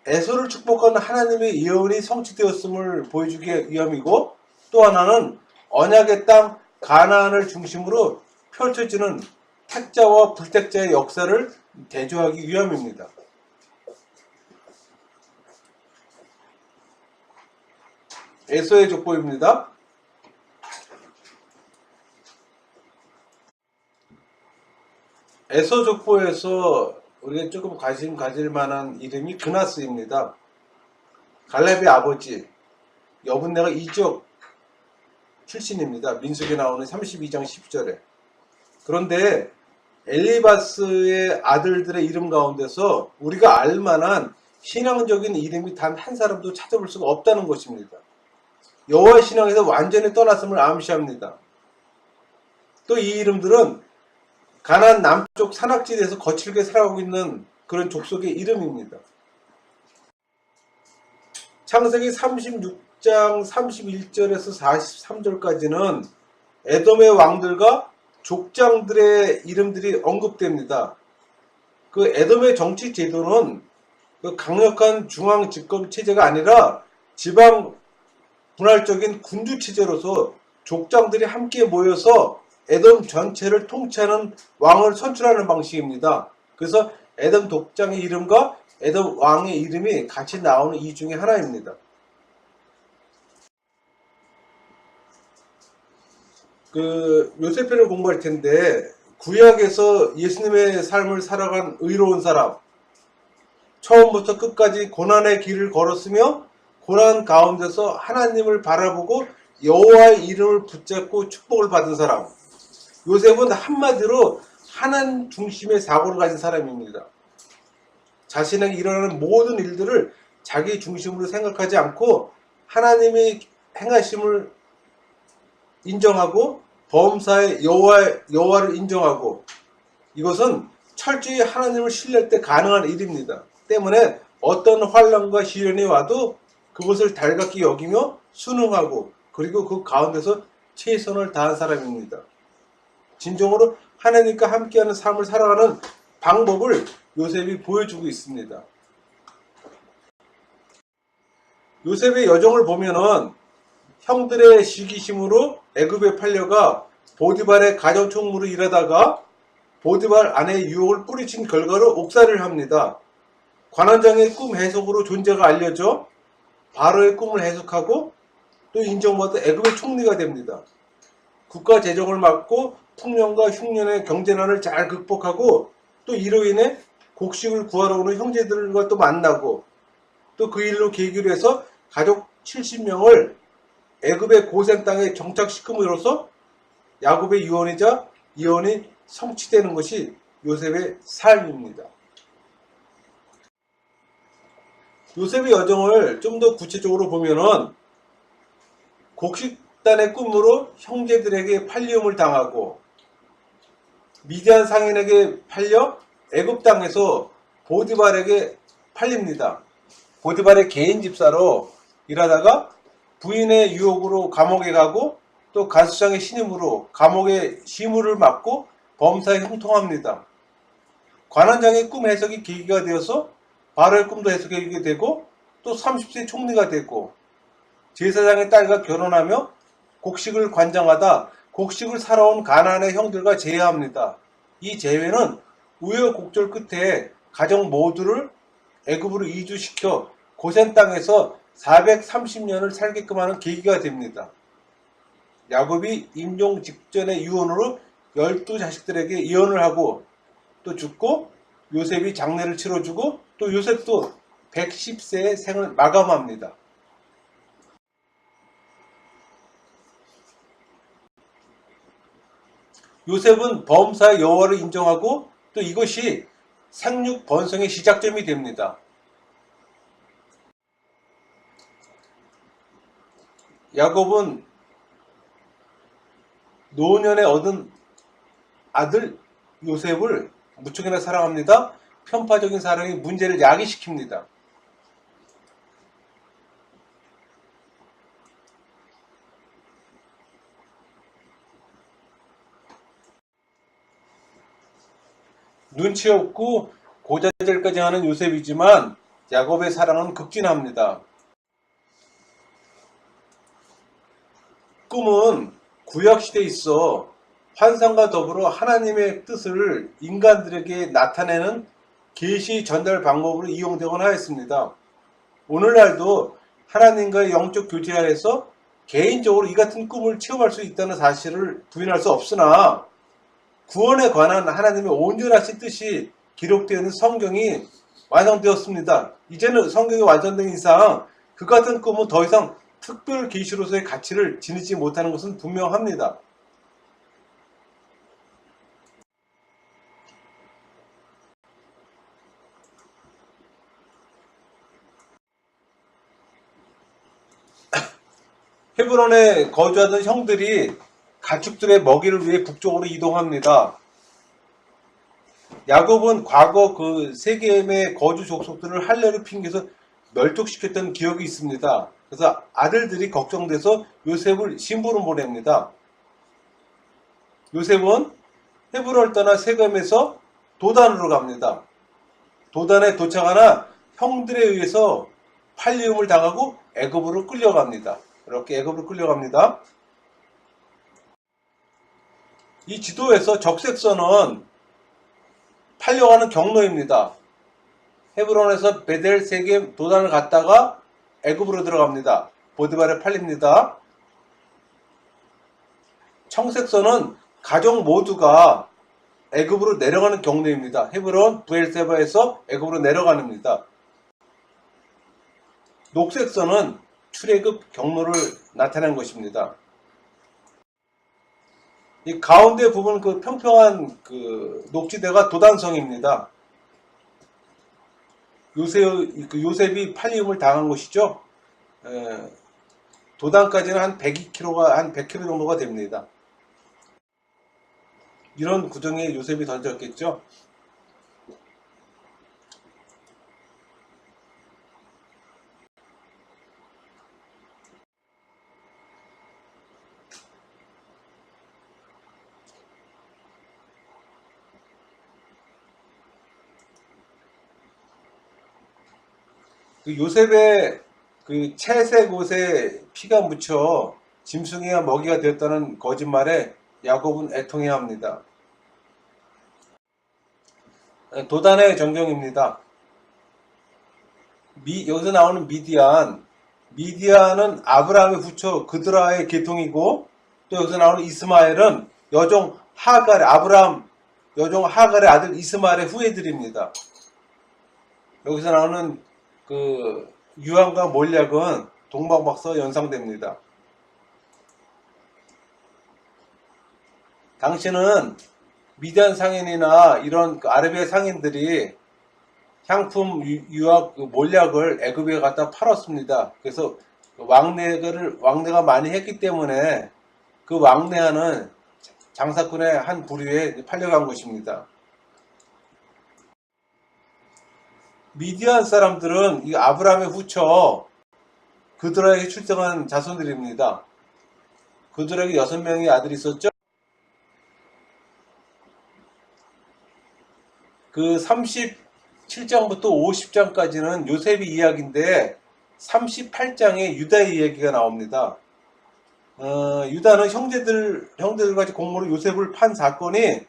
에서를 축복하는 하나님의 예언이 성취되었음을 보여주기 위함이고, 또 하나는 언약의 땅 가나안을 중심으로 펼쳐지는 택자와 불택자의 역사를 대조하기 위함입니다. 에서의 족보입니다. 에서 족보에서 우리가 조금 관심 가질 만한 이름이 그나스입니다. 갈렙의 아버지, 여분네가 이적 출신입니다. 민수기에 나오는 32장 10절에. 그런데 엘리바스의 아들들의 이름 가운데서 우리가 알만한 신앙적인 이름이 단 한 사람도 찾아볼 수가 없다는 것입니다. 여호와 신앙에서 완전히 떠났음을 암시합니다. 또 이 이름들은 가나안 남쪽 산악지대에서 거칠게 살아가고 있는 그런 족속의 이름입니다. 창세기 36장 31절에서 43절까지는 에돔의 왕들과 족장들의 이름들이 언급됩니다. 그 에돔의 정치 제도는 그 강력한 중앙 집권 체제가 아니라 지방 분할적인 군주 체제로서 족장들이 함께 모여서 에돔 전체를 통치하는 왕을 선출하는 방식입니다. 그래서 에돔 독장의 이름과 에돔 왕의 이름이 같이 나오는 이 중에 하나입니다. 그 요세편을 공부할 텐데, 구약에서 예수님의 삶을 살아간 의로운 사람, 처음부터 끝까지 고난의 길을 걸었으며 고난 가운데서 하나님을 바라보고 여호와의 이름을 붙잡고 축복을 받은 사람, 요셉은 한마디로 하나님 중심의 사고를 가진 사람입니다. 자신에게 일어나는 모든 일들을 자기 중심으로 생각하지 않고 하나님의 행하심을 인정하고 범사의 여호와를 인정하고, 이것은 철저히 하나님을 신뢰할 때 가능한 일입니다. 때문에 어떤 환난과 시련이 와도 그것을 달갑게 여기며 순응하고, 그리고 그 가운데서 최선을 다한 사람입니다. 진정으로 하나님과 함께하는 삶을 살아가는 방법을 요셉이 보여주고 있습니다. 요셉의 여정을 보면은 형들의 시기심으로 애굽에 팔려가 보디발의 가정총무로 일하다가 보디발 아내의 유혹을 뿌리친 결과로 옥살이를 합니다. 관원장의 꿈 해석으로 존재가 알려져 바로의 꿈을 해석하고 또 인정받아 애굽의 총리가 됩니다. 국가 재정을 맡고 풍년과 흉년의 경제난을 잘 극복하고, 또 이로 인해 곡식을 구하러 오는 형제들과 또 만나고, 또 그 일로 계기로 해서 가족 70명을 애굽의 고센 땅에 정착시킴으로써 야곱의 유언이자 예언이 성취되는 것이 요셉의 삶입니다. 요셉의 여정을 좀 더 구체적으로 보면은 곡식단의 꿈으로 형제들에게 팔리움을 당하고, 미디안 상인에게 팔려 애굽 땅에서 보디발에게 팔립니다. 보디발의 개인 집사로 일하다가 부인의 유혹으로 감옥에 가고, 또 간수장의 신임으로 감옥의 시무를 맡고 범사에 형통합니다. 관원장의 꿈 해석이 계기가 되어서 바로의 꿈도 해석하게 되고, 또 30세 총리가 되고, 제사장의 딸과 결혼하며 곡식을 관장하다 곡식을 살아온 가나안의 형들과 재회합니다. 이 재회는 우여곡절 끝에 가정 모두를 애굽으로 이주시켜 고센 땅에서 430년을 살게끔 하는 계기가 됩니다. 야곱이 임종 직전의 유언으로 12자식들에게 예언을 하고 또 죽고, 요셉이 장례를 치러주고, 또 요셉도 110세의 생을 마감합니다. 요셉은 범사의 여호와를 인정하고, 또 이것이 생육 번성의 시작점이 됩니다. 야곱은 노년에 얻은 아들 요셉을 무척이나 사랑합니다. 편파적인 사랑이 문제를 야기시킵니다. 눈치 없고 고자질까지 하는 요셉이지만 야곱의 사랑은 극진합니다. 꿈은 구약시대에 있어 환상과 더불어 하나님의 뜻을 인간들에게 나타내는 계시 전달 방법으로 이용되곤 하였습니다. 오늘날도 하나님과의 영적 교제하에서 개인적으로 이 같은 꿈을 체험할 수 있다는 사실을 부인할 수 없으나 구원에 관한 하나님의 온전하신 뜻이 기록되어 있는 성경이 완성되었습니다. 이제는 성경이 완성된 이상 그 같은 꿈은 더 이상 특별 계시로서의 가치를 지니지 못하는 것은 분명합니다. 헤브론에 거주하던 형들이 가축들의 먹이를 위해 북쪽으로 이동합니다. 야곱은 과거 그 세겜의 거주 족속들을 할례로 핑계서 멸족시켰던 기억이 있습니다. 그래서 아들들이 걱정돼서 요셉을 신부로 보냅니다. 요셉은 헤브론을 떠나 세겜에서 도단으로 갑니다. 도단에 도착하나 형들에 의해서 팔리움을 당하고 애굽으로 끌려갑니다. 이렇게 애굽으로 끌려갑니다. 이 지도에서 적색선은 팔려가는 경로입니다. 헤브론에서 베델, 세겜, 도단을 갔다가 애굽으로 들어갑니다. 보디발에 팔립니다. 청색선은 가족 모두가 애굽으로 내려가는 경로입니다. 헤브론, 브엘세바에서 애굽으로 내려가는입니다. 녹색선은 출애굽 경로를 나타낸 것입니다. 이 가운데 부분 그 평평한 그 녹지대가 도단성입니다. 요셉이 팔리움을 당한 곳이죠. 도단까지는 한 102km가 한 100km 정도가 됩니다. 이런 구덩이에 요셉이 던졌겠죠. 그 요셉의 그 채색 옷에 피가 묻혀 짐승이가 먹이가 되었다는 거짓말에 야곱은 애통해야 합니다. 도단의 전경입니다. 여기서 나오는 미디안은 아브라함의 후처 그드라의 계통이고, 또 여기서 나오는 이스마엘은 여종 하갈의 아브라함 여종 하갈의 아들 이스마엘의 후예들입니다. 여기서 나오는 그 유황과 몰약은 동방박사 연상됩니다. 당시는 미디안 상인이나 이런 그 아르비아 상인들이 향품, 유학, 몰약을 애굽에 갖다 팔았습니다. 그래서 왕래가 많이 했기 때문에 그 왕래하는 장사꾼의 한 부류에 팔려간 것입니다. 미디안 사람들은 이 아브라함의 후처 그들에게 출생한 자손들입니다. 그들에게 6명의 아들이 있었죠. 그 37장부터 50장까지는 요셉의 이야기인데 38장에 유다의 이야기가 나옵니다. 유다는 형제들과 공모로 요셉을 판 사건이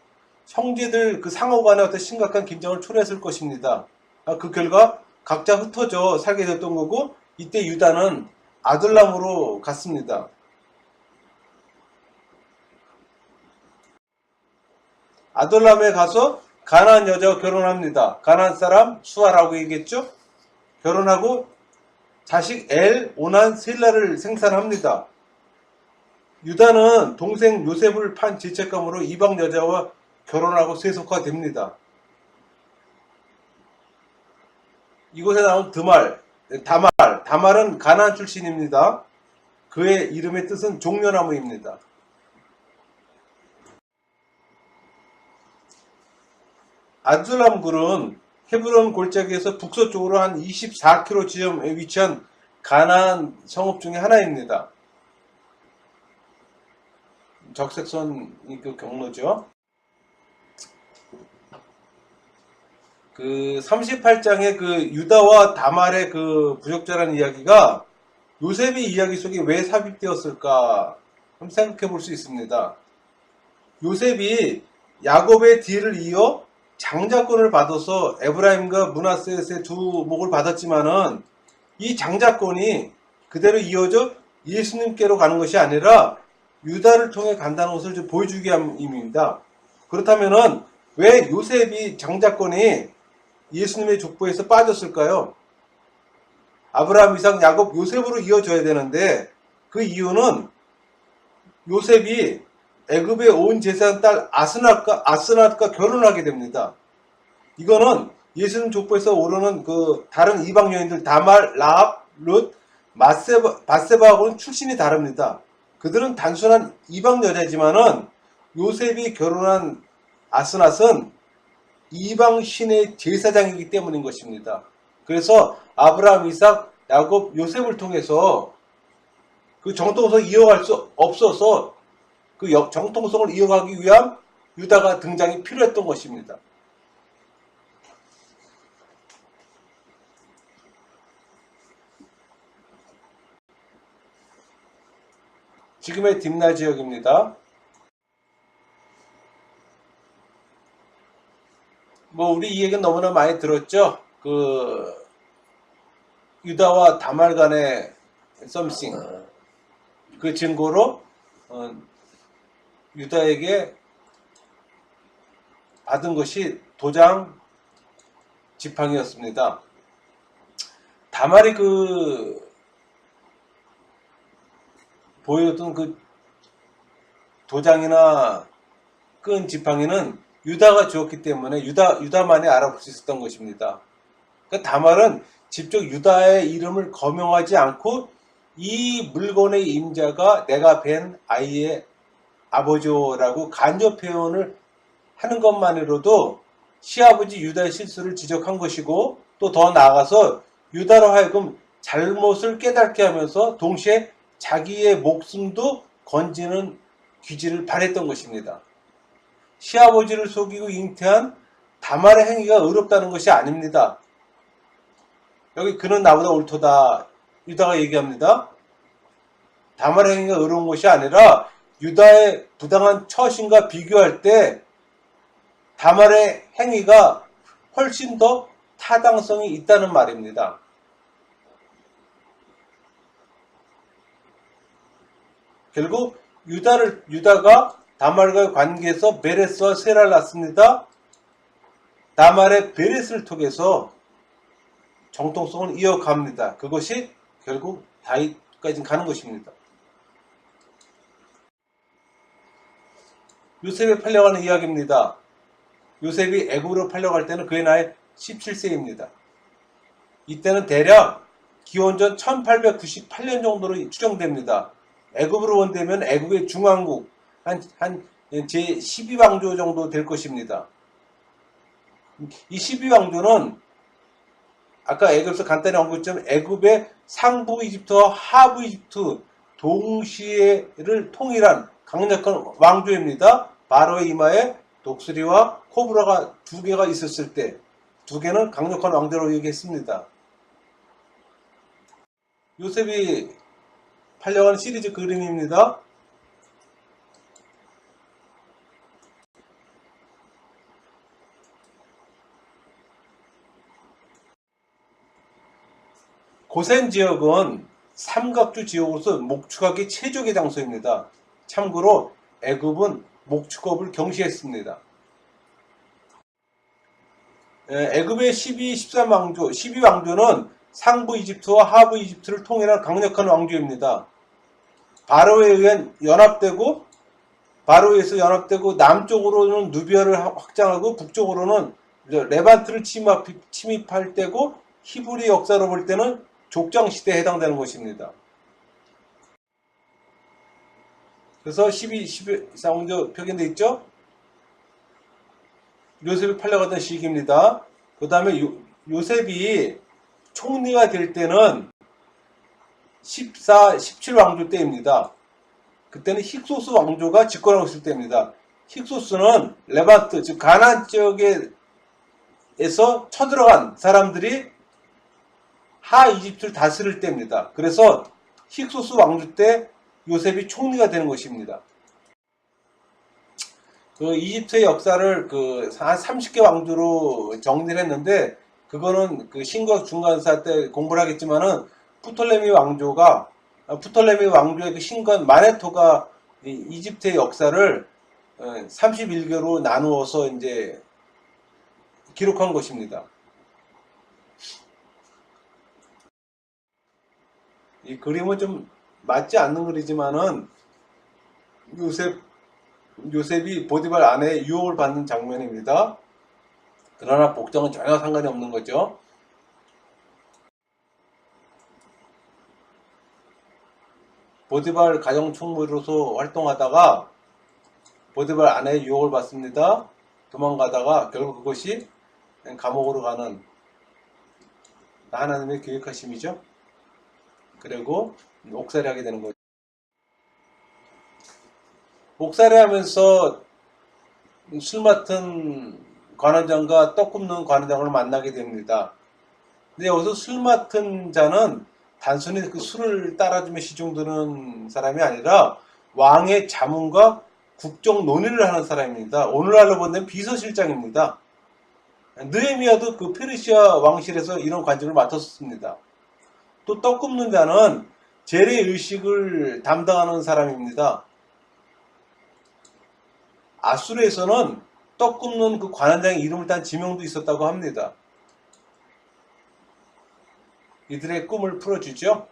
형제들 그 상호 간에 어떤 심각한 긴장을 초래했을 것입니다. 그 결과 각자 흩어져 살게 됐던 거고, 이때 유다는 아둘람으로 갔습니다. 아둘람에 가서 가나안 여자와 결혼합니다. 가나안 사람 수아라고 얘기했죠. 결혼하고 자식 엘, 오난, 셀라를 생산합니다. 유다는 동생 요셉을 판 죄책감으로 이방 여자와 결혼하고 세속화됩니다. 이곳에 나온 다말은 가나안 출신입니다. 그의 이름의 뜻은 종려나무입니다. 아둘람굴은 헤브론 골짜기에서 북서쪽으로 한 24km 지점에 위치한 가나안 성읍 중에 하나입니다. 적색선이 그 경로죠. 그 38장의 그 유다와 다말의 그 부적절한 이야기가 요셉의 이야기 속에 왜 삽입되었을까 한번 생각해 볼 수 있습니다. 요셉이 야곱의 뒤를 이어 장자권을 받아서 에브라임과 므낫셋의 두 목을 받았지만은 이 장자권이 그대로 이어져 예수님께로 가는 것이 아니라 유다를 통해 간다는 것을 좀 보여주기 위함입니다. 그렇다면은 왜 요셉이 장자권이 예수님의 족보에서 빠졌을까요? 아브라함, 이삭, 야곱, 요셉으로 이어져야 되는데 그 이유는 요셉이 애굽의 온 제사장 딸 아스낫과 결혼하게 됩니다. 이거는 예수님 족보에서 오르는 그 다른 이방 여인들 다말, 라합, 룻, 바세바하고는 출신이 다릅니다. 그들은 단순한 이방 여자지만은 요셉이 결혼한 아스낫은 이방 신의 제사장이기 때문인 것입니다. 그래서 아브라함, 이삭, 야곱, 요셉을 통해서 그 정통성을 이어갈 수 없어서 그 정통성을 이어가기 위한 유다가 등장이 필요했던 것입니다. 지금의 딥나 지역입니다. 뭐 우리 이 얘기는 너무나 많이 들었죠. 그 유다와 다말 간의 썸씽 그 증거로 유다에게 받은 것이 도장 지팡이였습니다. 다말이 그 보여줬던 그 도장이나 끈 지팡이는 유다가 주었기 때문에 유다만이 알아볼 수 있었던 것입니다. 그러니까 다말은 직접 유다의 이름을 거명하지 않고 이 물건의 임자가 내가 뵌 아이의 아버지라고 간접 표현을 하는 것만으로도 시아버지 유다의 실수를 지적한 것이고 또 더 나아가서 유다로 하여금 잘못을 깨닫게 하면서 동시에 자기의 목숨도 건지는 기지를 발했던 것입니다. 시아버지를 속이고 잉태한 다말의 행위가 의롭다는 것이 아닙니다. 여기 그는 나보다 옳도다 유다가 얘기합니다. 다말의 행위가 의로운 것이 아니라 유다의 부당한 처신과 비교할 때 다말의 행위가 훨씬 더 타당성이 있다는 말입니다. 결국 유다가 다말과의 관계에서 베레스와 세라를 낳습니다. 다말의 베레스를 통해서 정통성을 이어갑니다. 그것이 결국 다윗까지 가는 것입니다. 요셉이 팔려가는 이야기입니다. 요셉이 애굽으로 팔려갈 때는 그의 나이 17세입니다. 이때는 대략 기원전 1898년 정도로 추정됩니다. 애굽으로 온다면 애굽의 중앙국 한 제12왕조 정도 될 것입니다. 이 12왕조는 아까 애굽에서 간단히 언급했지만 애굽의 상부 이집트와 하부 이집트 동시에를 통일한 강력한 왕조입니다. 바로의 이마에 독수리와 코브라가 두 개가 있었을 때 두 개는 강력한 왕조로 얘기했습니다. 요셉이 팔려가는 시리즈 그림입니다. 고센 지역은 삼각주 지역으로서 목축하기 최적의 장소입니다. 참고로 애굽은 목축업을 경시했습니다. 애굽의 12왕조는 상부 이집트와 하부 이집트를 통일한 강력한 왕조입니다. 바로에서 연합되고 남쪽으로는 누비아를 확장하고 북쪽으로는 레반트를 침입할 때고 히브리 역사로 볼 때는 족장 시대에 해당되는 것입니다. 그래서 12왕조 표기되어 있죠? 요셉이 팔려가던 시기입니다. 그 다음에 요셉이 총리가 될 때는 17왕조 때입니다. 그때는 힉소스 왕조가 집권하고 있을 때입니다. 힉소스는 레반트, 즉 가나안 지역의 이집트에서 쳐들어간 사람들이 하 이집트를 다스릴 때입니다. 그래서 힉소스 왕조 때 요셉이 총리가 되는 것입니다. 그 이집트의 역사를 한 30개 왕조로 정리를 했는데, 그거는 그 신과 중간사 때 공부를 하겠지만은, 프톨레미 왕조의 그 신관 마네토가 이집트의 역사를 31개로 나누어서 이제 기록한 것입니다. 이 그림은 좀 맞지 않는 그리지만은 요셉이 보디발 아내의 유혹을 받는 장면입니다. 그러나 복장은 전혀 상관이 없는 거죠. 보디발 가정총무로서 활동하다가 보디발 아내의 유혹을 받습니다. 도망가다가 결국 그것이 감옥으로 가는 하나님의 계획하심이죠. 그리고 옥살이하게 되는 거죠. 옥살이하면서 술 맡은 관원장과 떡 굽는 관원장을 만나게 됩니다. 근데 여기서 술 맡은 자는 단순히 그 술을 따라주며 시중드는 사람이 아니라 왕의 자문과 국정 논의를 하는 사람입니다. 오늘날로 보면 비서실장입니다. 느헤미야도 그 페르시아 왕실에서 이런 관직을 맡았습니다. 또 떡 굽는 자는 재래 의식을 담당하는 사람입니다. 아수르에서는 떡 굽는 그 관원장의 이름을 딴 지명도 있었다고 합니다. 이들의 꿈을 풀어주죠.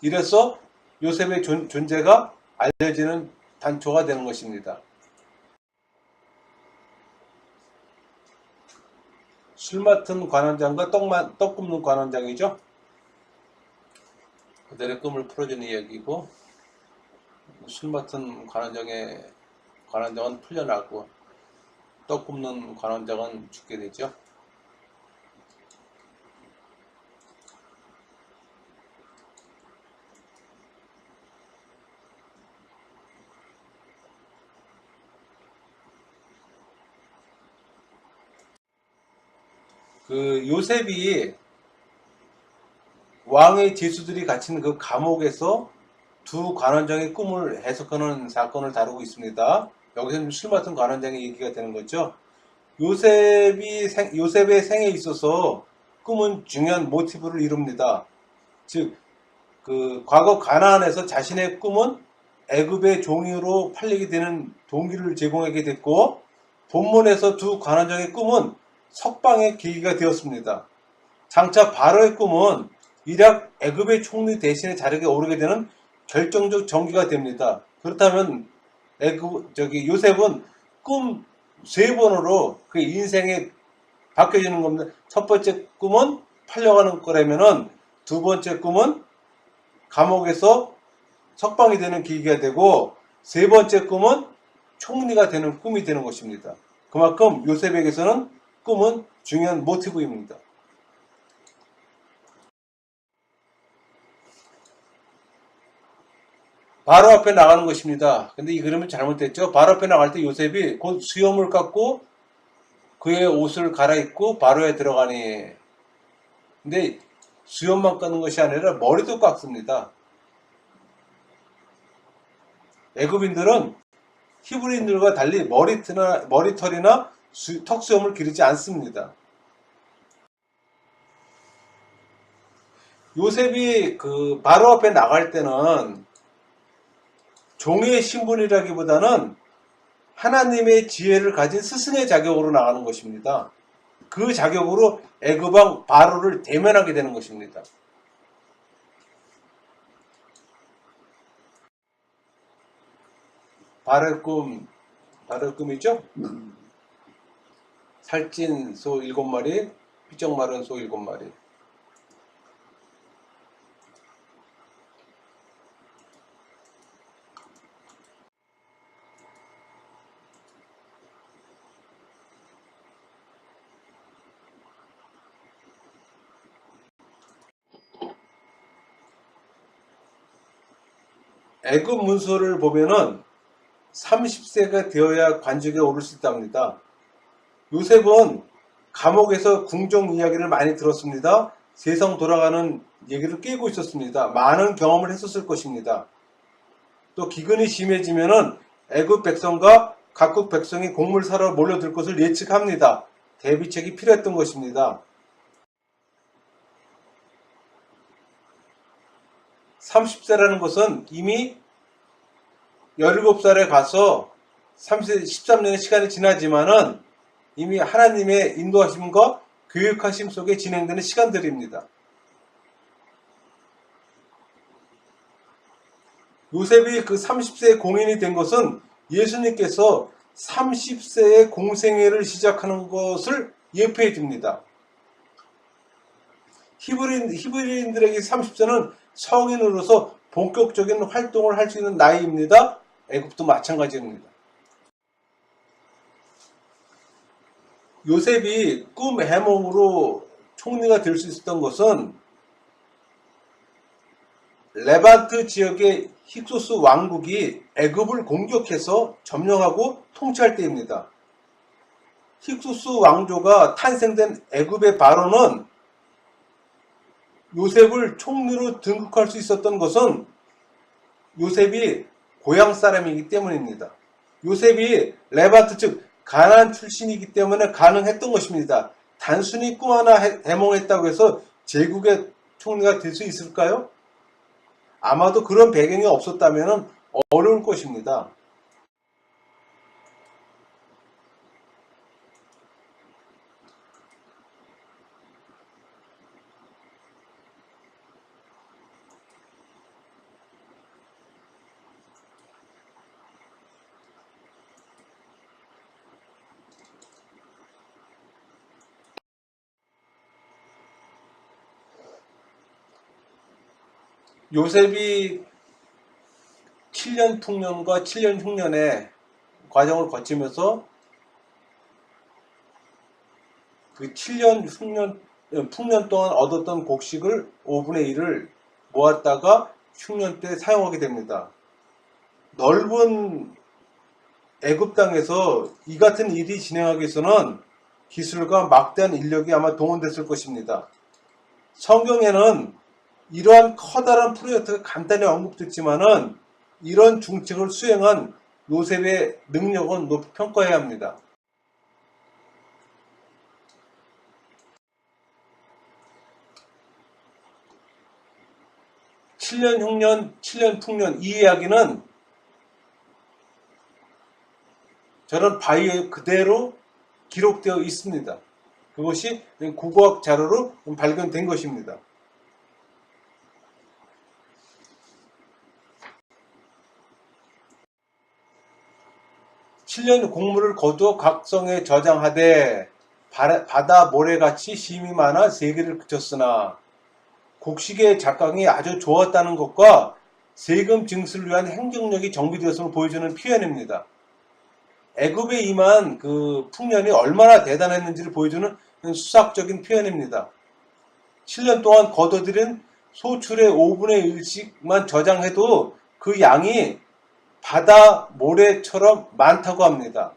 이래서 요셉의 존재가 알려지는 단초가 되는 것입니다. 술 맡은 관원장과 떡 굽는 관원장이죠. 그들의 꿈을 풀어주는 이야기고, 술 맡은 관원장은 풀려나고 떡 굽는 관원장은 죽게 되죠. 그 요셉이 왕의 제수들이 갇힌 그 감옥에서 두 관원장의 꿈을 해석하는 사건을 다루고 있습니다. 여기서는 술 맡은 관원장의 얘기가 되는 거죠. 요셉의 생에 있어서 꿈은 중요한 모티브를 이룹니다. 즉, 그 과거 가나안에서 자신의 꿈은 애굽의 종으로 팔리게 되는 동기를 제공하게 됐고, 본문에서 두 관원장의 꿈은 석방의 계기가 되었습니다. 장차 바로의 꿈은 일약 애굽의 총리 대신에 자리에 오르게 되는 결정적 전기가 됩니다. 그렇다면 요셉은 꿈 세 번으로 그 인생에 바뀌어지는 겁니다. 첫 번째 꿈은 팔려가는 거라면은 두 번째 꿈은 감옥에서 석방이 되는 계기가 되고, 세 번째 꿈은 총리가 되는 꿈이 되는 것입니다. 그만큼 요셉에게서는 꿈은 중요한 모티브입니다. 바로 앞에 나가는 것입니다. 근데 이 그림은 잘못됐죠. 바로 앞에 나갈 때 요셉이 곧 수염을 깎고 그의 옷을 갈아입고 바로에 들어가니, 근데 수염만 깎는 것이 아니라 머리도 깎습니다. 애굽인들은 히브리인들과 달리 머리털이나 턱수염을 기르지 않습니다. 요셉이 그 바로 앞에 나갈 때는 종의 신분이라기보다는 하나님의 지혜를 가진 스승의 자격으로 나가는 것입니다. 그 자격으로 애굽왕 바로를 대면하게 되는 것입니다. 바로의 꿈이죠? 살찐 소 7마리, 삐쩍 마른 소 7마리. 애굽 문서를 보면은 30세가 되어야 관직에 오를 수 있답니다. 요셉은 감옥에서 궁정 이야기를 많이 들었습니다. 세상 돌아가는 얘기를 깨고 있었습니다. 많은 경험을 했었을 것입니다. 또 기근이 심해지면은 애굽 백성과 각국 백성이 곡물 사러 몰려들 것을 예측합니다. 대비책이 필요했던 것입니다. 30세라는 것은 이미 17살에 가서 13년의 시간이 지나지만은 이미 하나님의 인도하심과 교육하심 속에 진행되는 시간들입니다. 요셉이 그 30세의 공인이 된 것은 예수님께서 30세의 공생애를 시작하는 것을 예표해 줍니다. 히브리인들에게 30세는 성인으로서 본격적인 활동을 할 수 있는 나이입니다. 애굽도 마찬가지입니다. 요셉이 꿈 해몽으로 총리가 될 수 있었던 것은 레반트 지역의 힉소스 왕국이 애굽을 공격해서 점령하고 통치할 때입니다. 힉소스 왕조가 탄생된 애굽의 바로는 요셉을 총리로 등극할 수 있었던 것은 요셉이 고향 사람이기 때문입니다. 요셉이 레반트 즉 가나안 출신이기 때문에 가능했던 것입니다. 단순히 꿈 하나 해몽했다고 해서 제국의 총리가 될 수 있을까요? 아마도 그런 배경이 없었다면 어려울 것입니다. 요셉이 7년 풍년과 7년 흉년의 과정을 거치면서 그 7년 풍년 동안 얻었던 곡식을 5분의 1을 모았다가 흉년 때 사용하게 됩니다. 넓은 애굽 땅에서 이 같은 일이 진행하기 위해서는 기술과 막대한 인력이 아마 동원됐을 것입니다. 성경에는 이러한 커다란 프로젝트가 간단히 언급됐지만은 이런 중책을 수행한 요셉의 능력은 높이 평가해야 합니다. (7년 흉년 7년 풍년) 이 이야기는 저런 바위에 그대로 기록되어 있습니다. 그것이 국어학 자료로 발견된 것입니다. 7년 곡물을 거두어 각성에 저장하되 바다 모래같이 힘이 많아 세계를 그쳤으나 곡식의 작황이 아주 좋았다는 것과 세금 징수를 위한 행정력이 정비되었음을 보여주는 표현입니다. 애굽에 임한 그 풍년이 얼마나 대단했는지를 보여주는 수학적인 표현입니다. 7년 동안 거둬들인 소출의 5분의 1씩만 저장해도 그 양이 바다 모래처럼 많다고 합니다.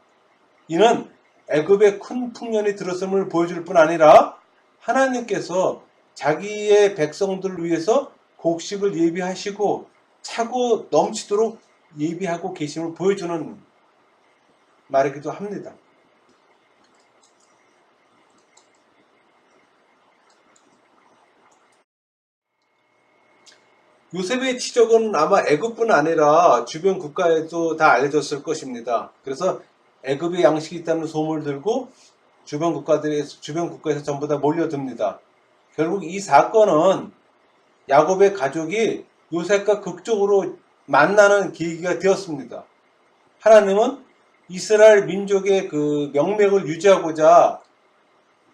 이는 애굽에 큰 풍년이 들었음을 보여줄 뿐 아니라 하나님께서 자기의 백성들을 위해서 곡식을 예비하시고 차고 넘치도록 예비하고 계심을 보여주는 말이기도 합니다. 요셉의 치적은 아마 애굽뿐 아니라 주변 국가에도 다 알려졌을 것입니다. 그래서 애굽에 양식이 있다는 소문을 들고 주변 국가에서 전부 다 몰려듭니다. 결국 이 사건은 야곱의 가족이 요셉과 극적으로 만나는 계기가 되었습니다. 하나님은 이스라엘 민족의 그 명맥을 유지하고자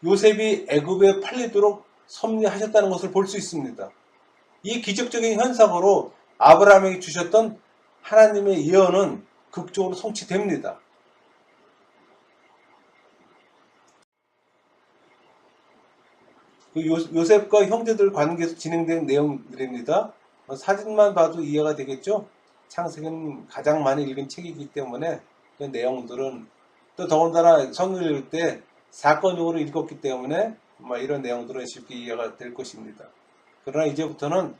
요셉이 애굽에 팔리도록 섭리하셨다는 것을 볼 수 있습니다. 이 기적적인 현상으로 아브라함에게 주셨던 하나님의 예언은 극적으로 성취됩니다. 요셉과 형제들 관계에서 진행된 내용들입니다. 사진만 봐도 이해가 되겠죠? 창세기는 가장 많이 읽은 책이기 때문에 그 내용들은 또 더군다나 성경을 읽을 때 사건적으로 읽었기 때문에 이런 내용들은 쉽게 이해가 될 것입니다. 그러나 이제부터는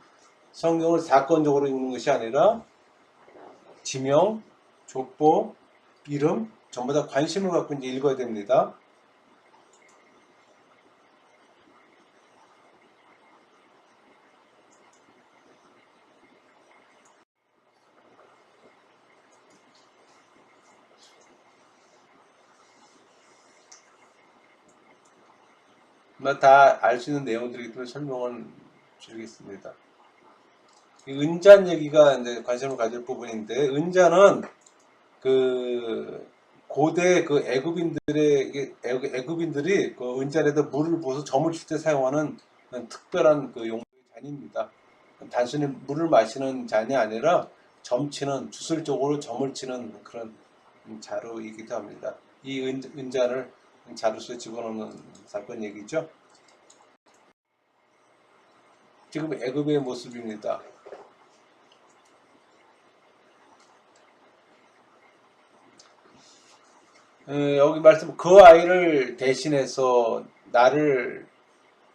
성경을 사건적으로 읽는 것이 아니라 지명, 족보, 이름 전부 다 관심을 갖고 이제 읽어야 됩니다. 다 알 수 있는 내용들이기 때문에 설명을 드리겠습니다. 은잔 얘기가 이제 관심을 가질 부분인데, 은잔은 그 고대 그 애굽인들이 그 은잔에다 물을 부어서 점을 칠 때 사용하는 특별한 그 용도의 잔입니다. 단순히 물을 마시는 잔이 아니라 점치는, 주술적으로 점을 치는 그런 자루이기도 합니다. 이 은잔을 자루수에 집어넣는 사건 얘기죠. 지금 애굽의 모습입니다. 여기 말씀, 그 아이를 대신해서 나를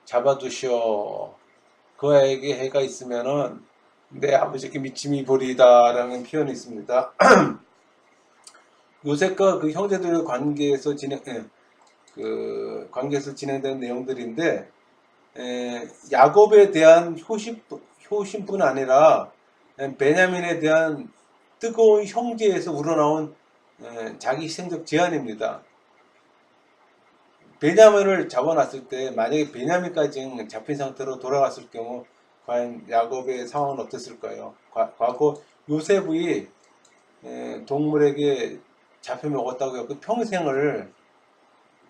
잡아두시오. 그 아이에게 해가 있으면은 내 아버지께 미침이 보리다라는 표현이 있습니다. 요셉과 그 형제들의 관계에서 진행되는 내용들인데, 야곱에 대한 효심뿐 아니라 베냐민에 대한 뜨거운 형제에서 우러나온 자기 희생적 제안입니다. 베냐민을 잡아놨을 때 만약에 베냐민까지 잡힌 상태로 돌아갔을 경우 과연 야곱의 상황은 어땠을까요? 과거 요셉이 동물에게 잡혀 먹었다고 해서 평생을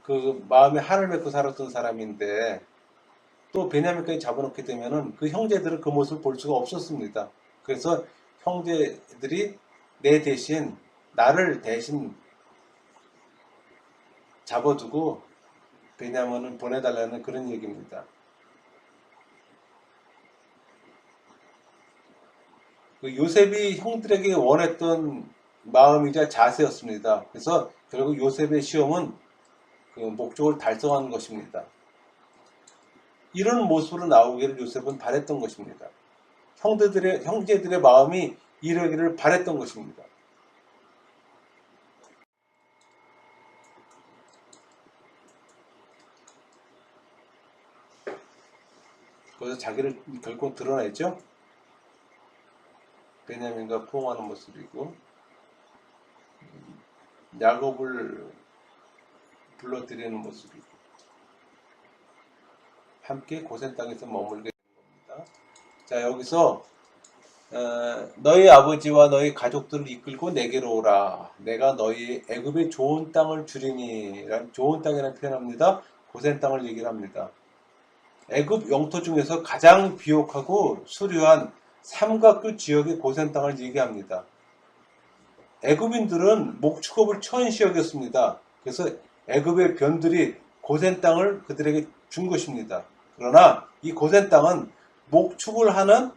그 마음에 한을 맺고 살았던 사람인데, 또 베냐민까지 잡아놓게 되면은 그 형제들은 그 모습을 볼 수가 없었습니다. 그래서 형제들이 나를 대신 잡아두고 베냐민을 보내달라는 그런 얘기입니다. 그 요셉이 형들에게 원했던 마음이자 자세였습니다. 그래서 결국 요셉의 시험은 그 목적을 달성한 것입니다. 이런 모습으로 나오기를 요셉은 바랬던 것입니다. 형제들의 마음이 이러기를 바랬던 것입니다. 거기서 자기를 결국 드러냈죠. 베냐민과 포옹하는 모습이고, 야곱을 불러들이는 모습이고, 함께 고센 땅에서 머물게 되는 겁니다. 자, 여기서 너희 아버지와 너희 가족들을 이끌고 내게로 오라. 내가 너희 애굽의 좋은 땅을 주리니. 좋은 땅이라는 표현합니다. 고센 땅을 얘기를 합니다. 애굽 영토 중에서 가장 비옥하고 수려한 삼각교 지역의 고센 땅을 얘기합니다. 애굽인들은 목축업을 천시 여겼습니다. 그래서 애굽의 변들이 고센 땅을 그들에게 준 것입니다. 그러나 이 고센 땅은 목축을 하는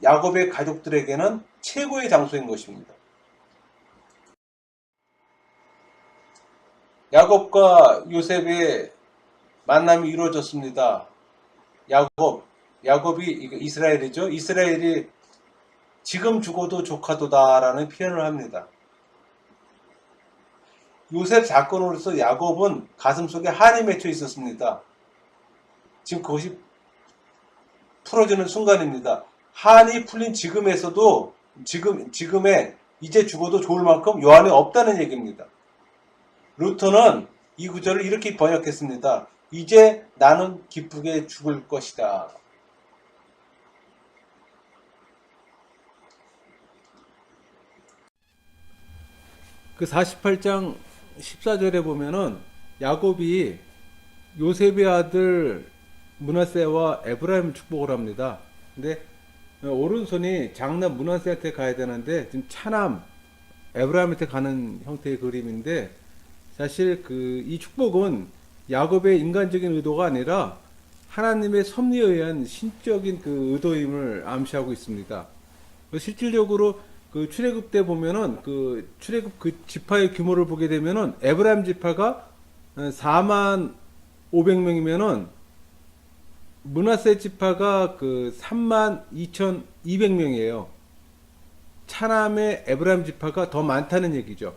야곱의 가족들에게는 최고의 장소인 것입니다. 야곱과 요셉의 만남이 이루어졌습니다. 야곱이 이스라엘이죠. 이스라엘이 지금 죽어도 조카도다라는 표현을 합니다. 요셉 사건으로서 야곱은 가슴속에 한이 맺혀 있었습니다. 지금 그것이 풀어지는 순간입니다. 한이 풀린 지금에서도 지금에 이제 죽어도 좋을 만큼 요 안에 없다는 얘기입니다. 루터는 이 구절을 이렇게 번역했습니다. 이제 나는 기쁘게 죽을 것이다. 그 48장 14절에 보면은 야곱이 요셉의 아들 므낫세와 에브라임을 축복을 합니다. 근데 오른손이 장남 므낫세한테 가야 되는데 지금 차남 에브라임한테 가는 형태의 그림인데, 사실 이 축복은 야곱의 인간적인 의도가 아니라 하나님의 섭리에 의한 신적인 그 의도임을 암시하고 있습니다. 실질적으로 그 출애굽 때 보면은 그 출애굽 그 지파의 규모를 보게 되면은 에브라임 지파가 4만 500명이면은 므낫세 지파가 그 3만 2,200명이에요. 차남의 에브라임 지파가 더 많다는 얘기죠.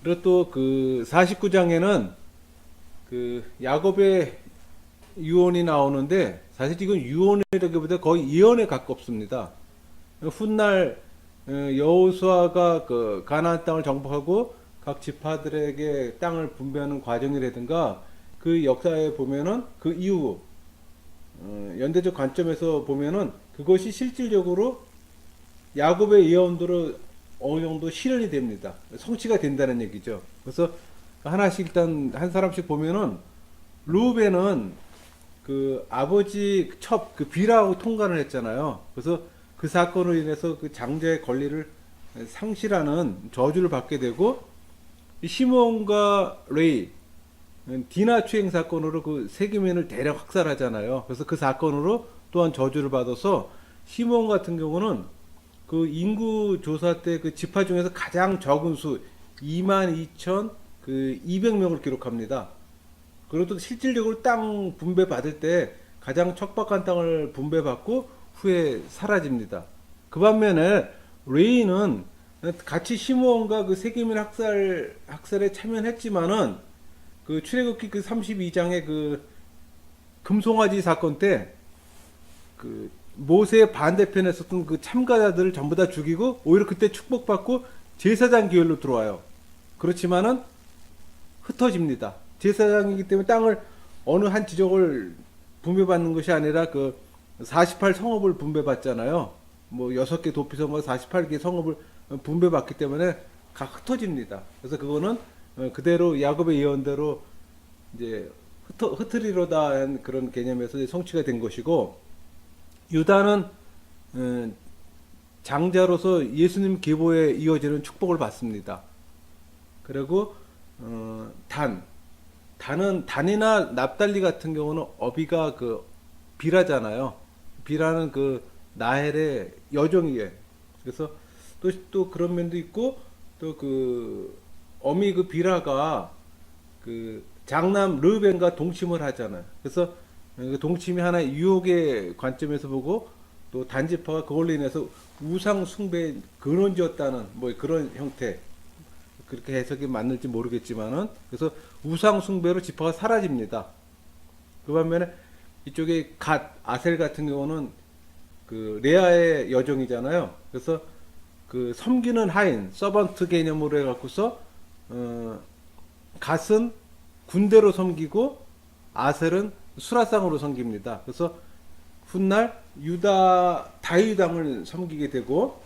그리고 또 그 49장에는 그 야곱의 유언이 나오는데 사실 이건 유언이라기보다 거의 예언에 가깝습니다. 훗날 여호수아가 그 가나안 땅을 정복하고 각 지파들에게 땅을 분배하는 과정이라든가 그 역사에 보면은 그 이후 연대적 관점에서 보면은 그것이 실질적으로 야곱의 예언대로 어느 정도 실현이 됩니다. 성취가 된다는 얘기죠. 그래서 하나씩 일단 한 사람씩 보면은 루벤은 그 아버지 첩 그 비라하고 통관을 했잖아요. 그래서 그 사건으로 인해서 그 장자의 권리를 상실하는 저주를 받게 되고 시몬과 레이 디나 추행 사건으로 그 세계민을 대략 학살하잖아요. 그래서 그 사건으로 또한 저주를 받아서 시몬 같은 경우는 그 인구 조사 때 그 지파 중에서 가장 적은 수 22,200명을 기록합니다. 그리고 또 실질적으로 땅 분배 받을 때 가장 척박한 땅을 분배받고 후에 사라집니다. 그 반면에 레이는 같이 시므온과 그 세계민 학살에 참여했지만은 그 출애굽기 그 32장의 그 금송아지 사건 때 그 모세의 반대편에 있었던 그 참가자들을 전부 다 죽이고 오히려 그때 축복받고 제사장 계열로 들어와요. 그렇지만은 흩어집니다. 제사장이기 때문에 땅을 어느 한 지역을 분배받는 것이 아니라 그 48 성읍을 분배받잖아요. 뭐 6개 도피성과 48개 성읍을 분배받기 때문에 각 흩어집니다. 그래서 그거는 그대로 야곱의 예언대로 이제 흩으리로다 한 그런 개념에서 성취가 된 것이고, 유다는 장자로서 예수님 계보에 이어지는 축복을 받습니다. 그리고 단이나 납달리 같은 경우는 어비가 그 비라잖아요. 비라는 그 나헬의 여종이에요. 그래서 또 그런 면도 있고, 또 그 어미 그 비라가 그 장남 르벤과 동침을 하잖아요. 그래서 그 동침이 하나의 유혹의 관점에서 보고, 또 단지파가 그걸로 인해서 우상 숭배의 근원지었다는 뭐 그런 형태, 그렇게 해석이 맞는지 모르겠지만은, 그래서 우상 숭배로 지파가 사라집니다. 그 반면에 이쪽에 아셀 같은 경우는 그 레아의 여종이잖아요. 그래서 그 섬기는 하인, 서번트 개념으로 해갖고서 갓은 군대로 섬기고 아셀은 수라상으로 섬깁니다. 그래서 훗날 유다 다윗왕을 섬기게 되고,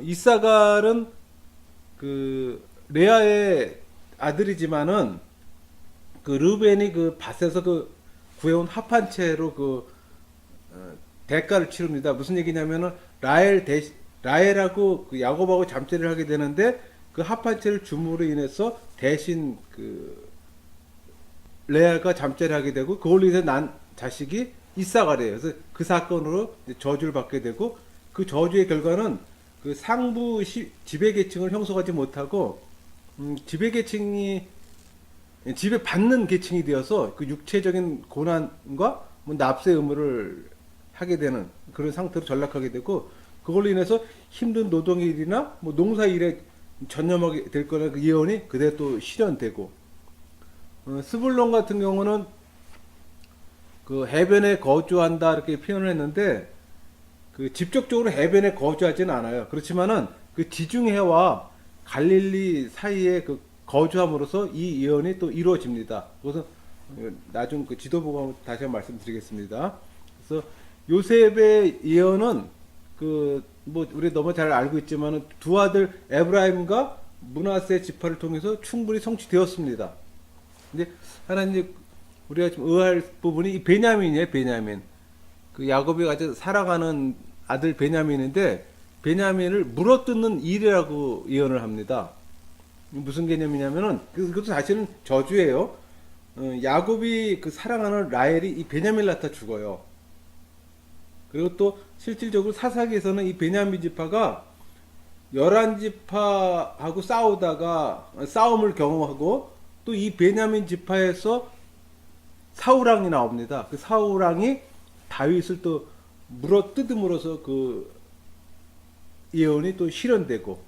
이사갈은 그 레아의 아들이지만은 그 르벤이 그 밭에서 그 구해온 합 한 채로 그 대가를 치릅니다. 무슨 얘기냐면은 라헬하고 그 야곱하고 잠자리를 하게 되는데 그 합 한 채를 줌으로 인해서 대신 그 레아가 잠자리를 하게 되고, 그걸로 인해서 난 자식이 이사갈이에요. 그래서 그 사건으로 저주를 받게 되고, 그 저주의 결과는 그 상부 지배계층을 형성하지 못하고 지배계층이 지배받는 계층이 되어서 그 육체적인 고난과 뭐 납세 의무를 하게 되는 그런 상태로 전락하게 되고, 그걸로 인해서 힘든 노동일이나 뭐 농사일에 전념하게 될 거라는 그 예언이 그대로 또 실현되고, 스불론 같은 경우는 그 해변에 거주한다 이렇게 표현을 했는데, 그 직접적으로 해변에 거주하지는 않아요. 그렇지만은 그 지중해와 갈릴리 사이에 그 거주함으로써 이 예언이 또 이루어집니다. 그것은 나중 그 지도 보고 다시 한번 말씀드리겠습니다. 그래서 요셉의 예언은 그 뭐 우리 너무 잘 알고 있지만은 두 아들 에브라임과 므낫세 지파를 통해서 충분히 성취되었습니다. 근데 하나 이제 우리가 좀 의아할 부분이 이 베냐민이에요. 베냐민. 그 야곱이 아주 사랑하는 아들 베냐민인데, 베냐민을 물어뜯는 일이라고 예언을 합니다. 무슨 개념이냐면은 그것도 사실은 저주예요. 야곱이 그 사랑하는 라헬이 이 베냐민을 낳다 죽어요. 그리고 또 실질적으로 사사기에서는 이 베냐민 지파가 11지파하고 싸우다가 싸움을 경험하고 또 이 베냐민 지파에서 사울왕이 나옵니다. 그 사울왕이 다윗을 또 물어 뜯음으로써 그 예언이 또 실현되고,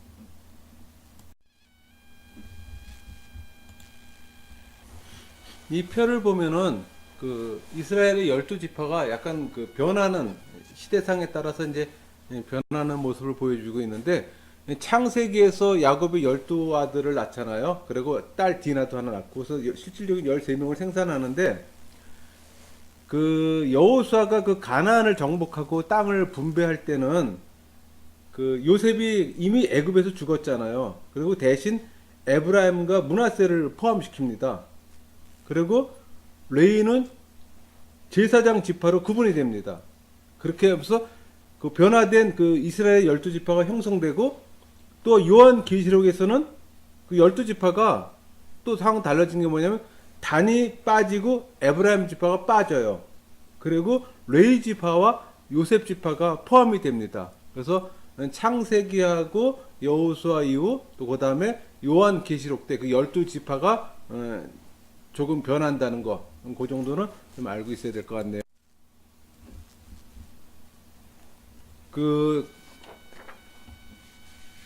이 표를 보면은 그 이스라엘의 12지파가 약간 그 변하는, 시대상에 따라서 이제 변하는 모습을 보여주고 있는데, 창세기에서 야곱이 12아들을 낳잖아요. 그리고 딸 디나도 하나 낳고, 그래서 실질적인 13명을 생산하는데, 그 여호수아가 그 가나안을 정복하고 땅을 분배할 때는 그 요셉이 이미 애굽에서 죽었잖아요. 그리고 대신 에브라임과 므낫세를 포함시킵니다. 그리고 레위는 제사장 지파로 구분이 됩니다. 그렇게 하면서 그 변화된 그 이스라엘 12지파가 형성되고, 또 요한 계시록에서는 그 12지파가 또 상황 달라진 게 뭐냐면 단이 빠지고 에브라임 지파가 빠져요. 그리고 레위 지파와 요셉 지파가 포함이 됩니다. 그래서 창세기하고 여호수아 이후, 또 그 다음에 요한 계시록 때 그 12지파가 조금 변한다는 거, 그 정도는 좀 알고 있어야 될 것 같네요. 그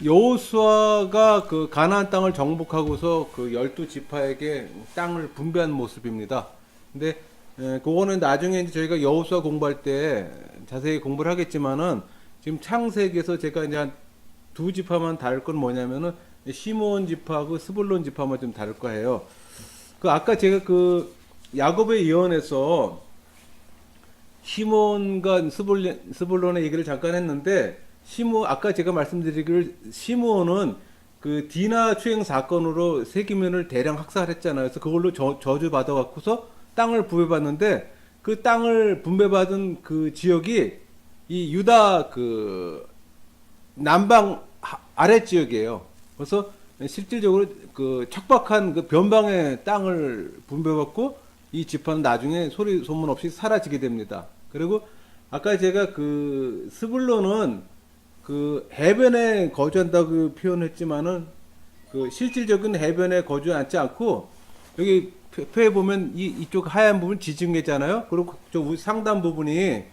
여호수아가 그 가나안 땅을 정복하고서 그 12지파에게 땅을 분배한 모습입니다. 근데 그거는 나중에 이제 저희가 여호수아 공부할 때 자세히 공부를 하겠지만은, 지금 창세기에서 제가 이제 한 두 지파만 다룰 건 뭐냐면은 시므온 지파하고 스불론 지파만 좀 다룰 거예요. 그 아까 제가 그 야곱의 예언에서 시므온과 스불론의 얘기를 잠깐 했는데, 아까 제가 말씀드리기를 시므온은 그 디나 추행 사건으로 세기면을 대량 학살했잖아요. 그래서 그걸로 저주 받아갖고서 땅을 부여받는데, 그 땅을 분배받은 그 지역이 이 유다 그 남방 아래 지역이에요. 그래서 실질적으로 그 척박한 그 변방의 땅을 분배받고, 이 지파는 나중에 소리 소문 없이 사라지게 됩니다. 그리고 아까 제가 그 스불론은 그 해변에 거주한다고 표현했지만은 그 실질적인 해변에 거주하지 않고, 여기 표에 보면 이쪽 하얀 부분 지중해잖아요. 그리고 저 상단 부분이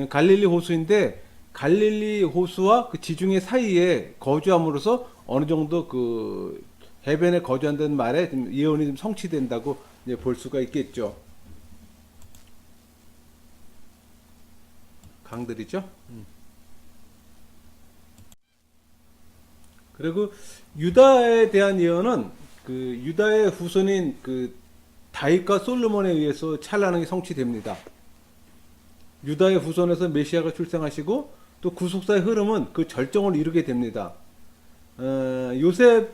갈릴리 호수인데, 갈릴리 호수와 그 지중해 사이에 거주함으로써 어느 정도 그 해변에 거주한다는 말에 좀 예언이 좀 성취된다고 이제 볼 수가 있겠죠. 강들이죠. 그리고 유다에 대한 예언은 그 유다의 후손인 그 다윗과 솔로몬에 의해서 찬란하게 성취됩니다. 유다의 후손에서 메시아가 출생하시고, 또 구속사의 흐름은 그 절정을 이루게 됩니다. 요셉의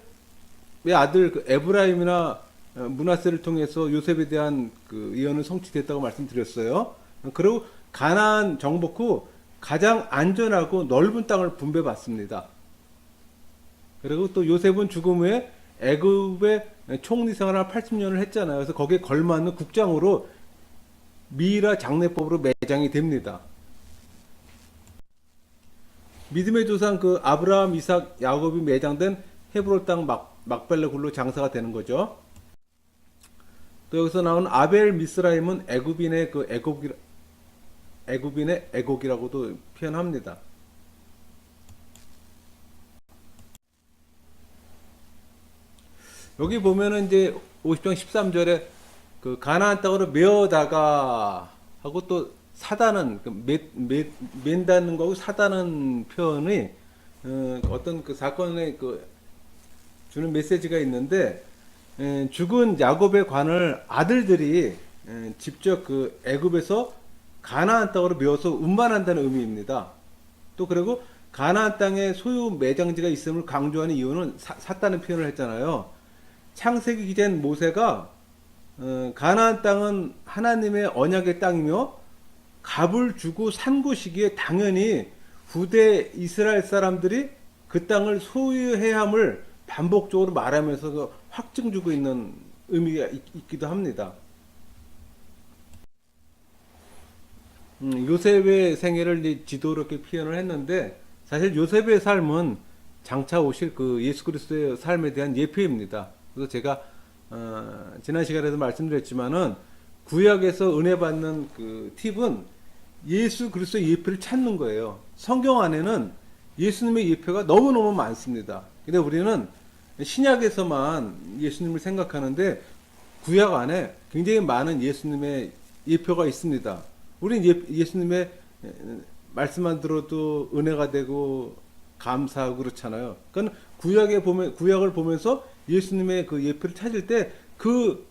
아들 그 에브라임이나 므낫세를 통해서 요셉에 대한 그 예언은 성취됐다고 말씀드렸어요. 그리고 가나안 정복 후 가장 안전하고 넓은 땅을 분배받습니다. 그리고 또 요셉은 죽음 후에 애굽의 총리 생활을 80년을 했잖아요. 그래서 거기에 걸맞는 국장으로 미라 장례법으로 매장이 됩니다. 믿음의 조상 그 아브라함, 이삭, 야곱이 매장된 헤브론 땅 막벨라 굴로 장사가 되는 거죠. 또 여기서 나온 아벨 미스라임은 애굽인의 그 애굽인의 애곡이라고도 표현합니다. 여기 보면은 이제 50장 13절에 그 가나안 땅으로 메어다가 하고, 또 사다는 맨다는 거고 사다는 표현이 어떤 그 사건에 그 주는 메시지가 있는데, 죽은 야곱의 관을 아들들이 직접 그 애굽에서 가나안 땅으로 메어서 운반한다는 의미입니다. 또 그리고 가나안 땅에 소유 매장지가 있음을 강조하는 이유는 샀다는 표현을 했잖아요. 창세기 기자인 모세가 가나안 땅은 하나님의 언약의 땅이며 값을 주고 산 곳이기에 당연히 후대 이스라엘 사람들이 그 땅을 소유해야 함을 반복적으로 말하면서 확증 주고 있는 의미가 있기도 합니다. 요셉의 생애를 이제 지도로 이렇게 표현을 했는데 사실 요셉의 삶은 장차 오실 그 예수 그리스도의 삶에 대한 예표입니다. 그래서 제가 지난 시간에도 말씀드렸지만은 구약에서 은혜 받는 그 팁은 예수 그리스도의 예표를 찾는 거예요. 성경 안에는 예수님의 예표가 너무너무 많습니다. 근데 우리는 신약에서만 예수님을 생각하는데 구약 안에 굉장히 많은 예수님의 예표가 있습니다. 우리는 예수님의 말씀만 들어도 은혜가 되고 감사하고 그렇잖아요. 그러니까 구약을 보면서 예수님의 그 예표를 찾을 때 그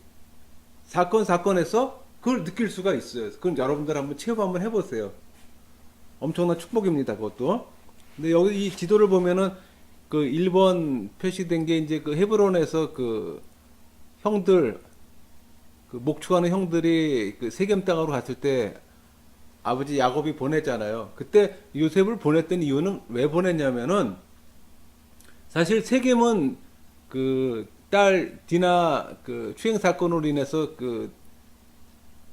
사건에서 그걸 느낄 수가 있어요. 그건 여러분들 한번 체험 한번 해보세요. 엄청난 축복입니다. 그것도. 근데 여기 이 지도를 보면은 그 1번 표시된 게 이제 그 헤브론에서 그 형들, 그 목축하는 형들이 그 세겜 땅으로 갔을 때 아버지 야곱이 보냈잖아요. 그때 요셉을 보냈던 이유는 왜 보냈냐면은 사실 세겜은 그 딸 디나 그 추행 사건으로 인해서 그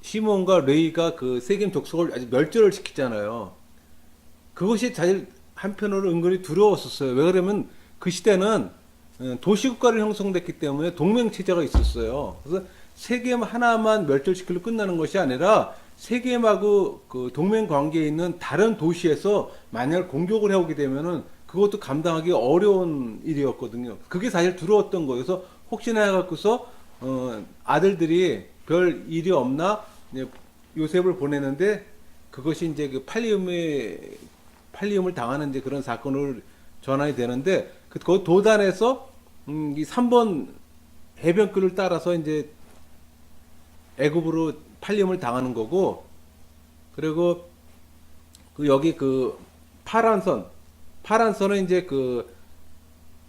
시몬과 레이가 그 세겜 족속을 아주 멸절을 시키잖아요. 그것이 사실 한편으로 은근히 두려웠었어요. 왜 그러면 그 시대는 도시국가를 형성됐기 때문에 동맹체제가 있었어요. 그래서 세겜 하나만 멸절시키려 끝나는 것이 아니라 세겜하고 그 동맹 관계에 있는 다른 도시에서 만약 공격을 해오게 되면은 그것도 감당하기 어려운 일이었거든요. 그게 사실 두려웠던 거예요. 그래서 혹시나 해갖고서 아들들이 별 일이 없나 이제 요셉을 보내는데 그것이 이제 그 팔리움을 당하는 이제 그런 사건을 전환이 되는데 그 도단에서 이 3번 해변길을 따라서 이제 애굽으로 팔림을 당하는 거고 그리고 그 여기 그 파란선은 이제 그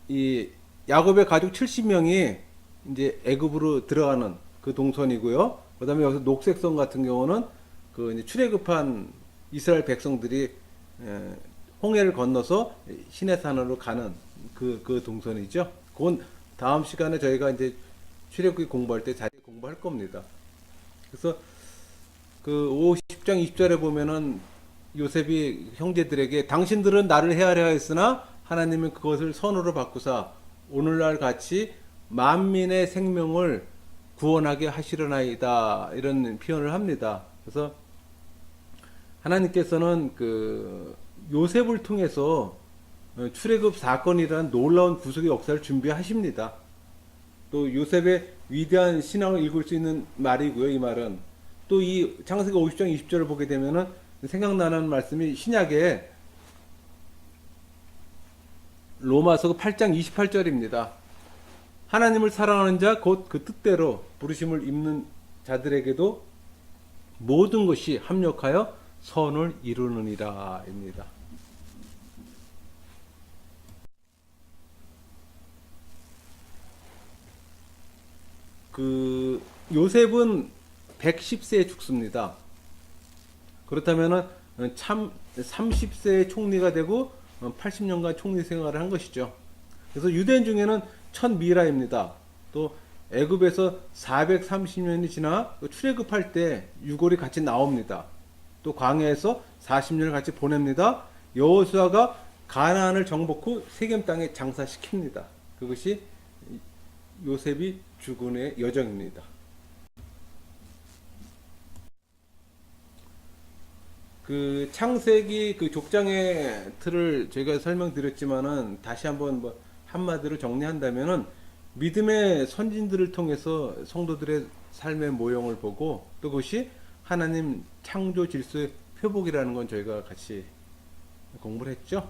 이 야곱의 가족 70명이 이제 애굽으로 들어가는 그 동선이고요. 그다음에 여기서 녹색선 같은 경우는 그 이제 출애굽한 이스라엘 백성들이 홍해를 건너서 시내산으로 가는 그 동선이죠. 그건 다음 시간에 저희가 이제 출애굽기 공부할 때 자세히 공부할 겁니다. 그래서 그 50장 20절에 보면은 요셉이 형제들에게 당신들은 나를 헤아려 했으나 하나님은 그것을 선으로 바꾸사 오늘날 같이 만민의 생명을 구원하게 하시려나이다 이런 표현을 합니다. 그래서 하나님께서는 그 요셉을 통해서 출애굽 사건이라는 놀라운 구속의 역사를 준비하십니다. 또 요셉의 위대한 신앙을 읽을 수 있는 말이고요. 이 말은 또 이 창세기 50장 20절을 보게 되면은 생각나는 말씀이 신약에 로마서 8장 28절입니다. 하나님을 사랑하는 자 곧 그 뜻대로 부르심을 입는 자들에게도 모든 것이 합력하여 선을 이루느니라 입니다. 그 요셉은 110세에 죽습니다. 그렇다면은 참 30세에 총리가 되고 80년간 총리 생활을 한 것이죠. 그래서 유대인 중에는 첫 미라입니다. 또 애굽에서 430년이 지나 출애굽할 때 유골이 같이 나옵니다. 또 광야에서 40년을 같이 보냅니다. 여호수아가 가나안을 정복 후 세겜 땅에 장사시킵니다. 그것이 요셉이 죽은 후의 여정입니다. 그 창세기 그 족장의 틀을 저희가 설명드렸지만은 다시 한번 뭐 한마디로 정리한다면은 믿음의 선진들을 통해서 성도들의 삶의 모형을 보고 또 그것이 하나님 창조 질서의 표복이라는 건 저희가 같이 공부를 했죠.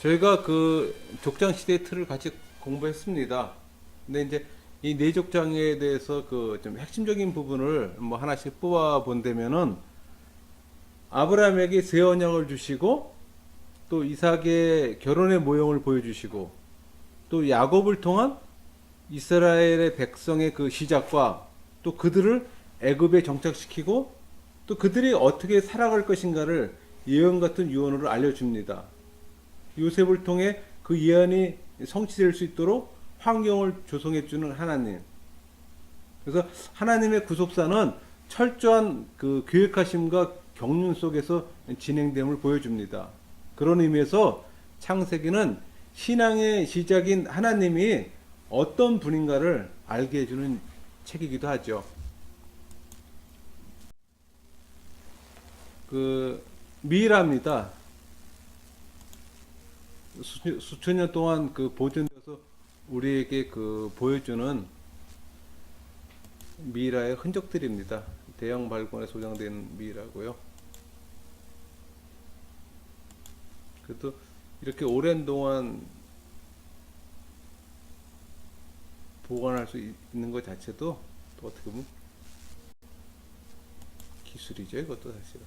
저희가 그 족장 시대의 틀을 같이 공부했습니다. 근데 이제 이 내족장에 대해서 그 좀 핵심적인 부분을 뭐 하나씩 뽑아 본다면은 아브라함에게 새 언약을 주시고 또 이삭의 결혼의 모형을 보여주시고 또 야곱을 통한 이스라엘의 백성의 그 시작과 또 그들을 애굽에 정착시키고 또 그들이 어떻게 살아갈 것인가를 예언 같은 유언으로 알려줍니다. 요셉을 통해 그 예언이 성취될 수 있도록 환경을 조성해 주는 하나님. 그래서 하나님의 구속사는 철저한 그 계획하심과 경륜 속에서 진행됨을 보여줍니다. 그런 의미에서 창세기는 신앙의 시작인 하나님이 어떤 분인가를 알게 해주는 책이기도 하죠. 그 미라입니다. 수천 년 동안 그 보존돼서 우리에게 그 보여주는 미라의 흔적들입니다. 대형 발권에 소장된 미라고요. 그래도 이렇게 오랜 동안 보관할 수 있는 것 자체도 또 어떻게 보면 기술이죠. 이것도 사실은.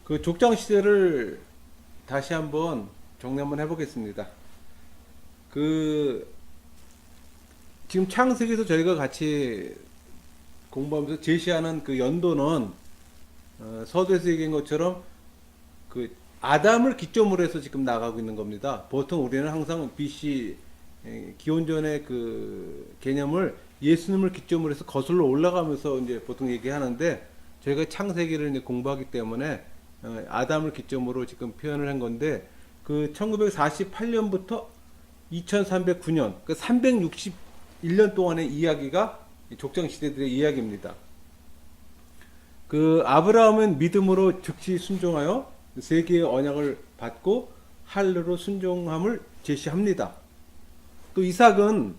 그 족장 시대를 다시 한번 정리 한번 해보겠습니다. 그 지금 창세기에서 저희가 같이 공부하면서 제시하는 그 연도는 서두에서 얘기한 것처럼 그 아담을 기점으로 해서 지금 나가고 있는 겁니다. 보통 우리는 항상 BC 기원전의 그 개념을 예수님을 기점으로 해서 거슬러 올라가면서 이제 보통 얘기하는데 저희가 창세기를 이제 공부하기 때문에 아담을 기점으로 지금 표현을 한 건데 그 1948년부터 2309년 그 361년 동안의 이야기가 족장 시대들의 이야기입니다. 그 아브라함은 믿음으로 즉시 순종하여 세 개의 언약을 받고 할례로 순종함을 제시합니다. 또 이삭은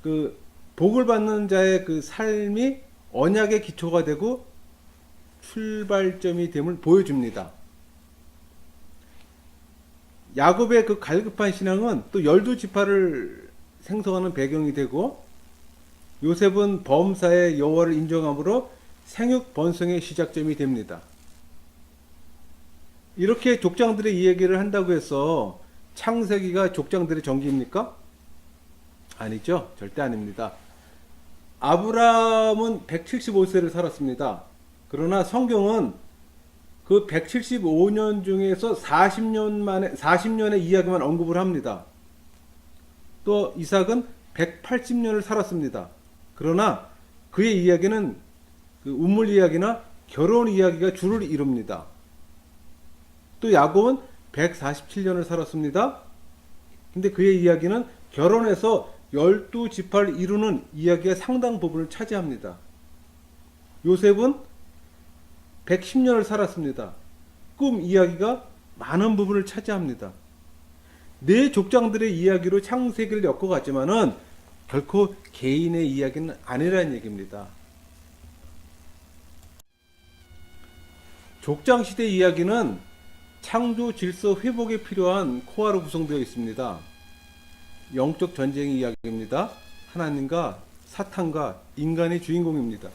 그 복을 받는 자의 그 삶이 언약의 기초가 되고 출발점이 됨을 보여줍니다. 야곱의 그 갈급한 신앙은 또 12지파를 생성하는 배경이 되고 요셉은 범사의 여호와를 인정함으로 생육 번성의 시작점이 됩니다. 이렇게 족장들의 이야기를 한다고 해서 창세기가 족장들의 전기입니까? 아니죠. 절대 아닙니다. 아브라함은 175세를 살았습니다. 그러나 성경은 그 175년 중에서 40년의 이야기만 언급을 합니다. 또 이삭은 180년을 살았습니다. 그러나 그의 이야기는 그 우물 이야기나 결혼 이야기가 주를 이룹니다. 또 야곱은 147년을 살았습니다. 근데 그의 이야기는 결혼해서 12지파를 이루는 이야기가 상당 부분을 차지합니다. 요셉은 110년을 살았습니다. 꿈 이야기가 많은 부분을 차지합니다. 네 족장들의 이야기로 창세기를 엮어갔지만은 결코 개인의 이야기는 아니라는 얘기입니다. 족장 시대 이야기는 창조 질서 회복에 필요한 코어로 구성되어 있습니다. 영적 전쟁의 이야기입니다. 하나님과 사탄과 인간의 주인공입니다.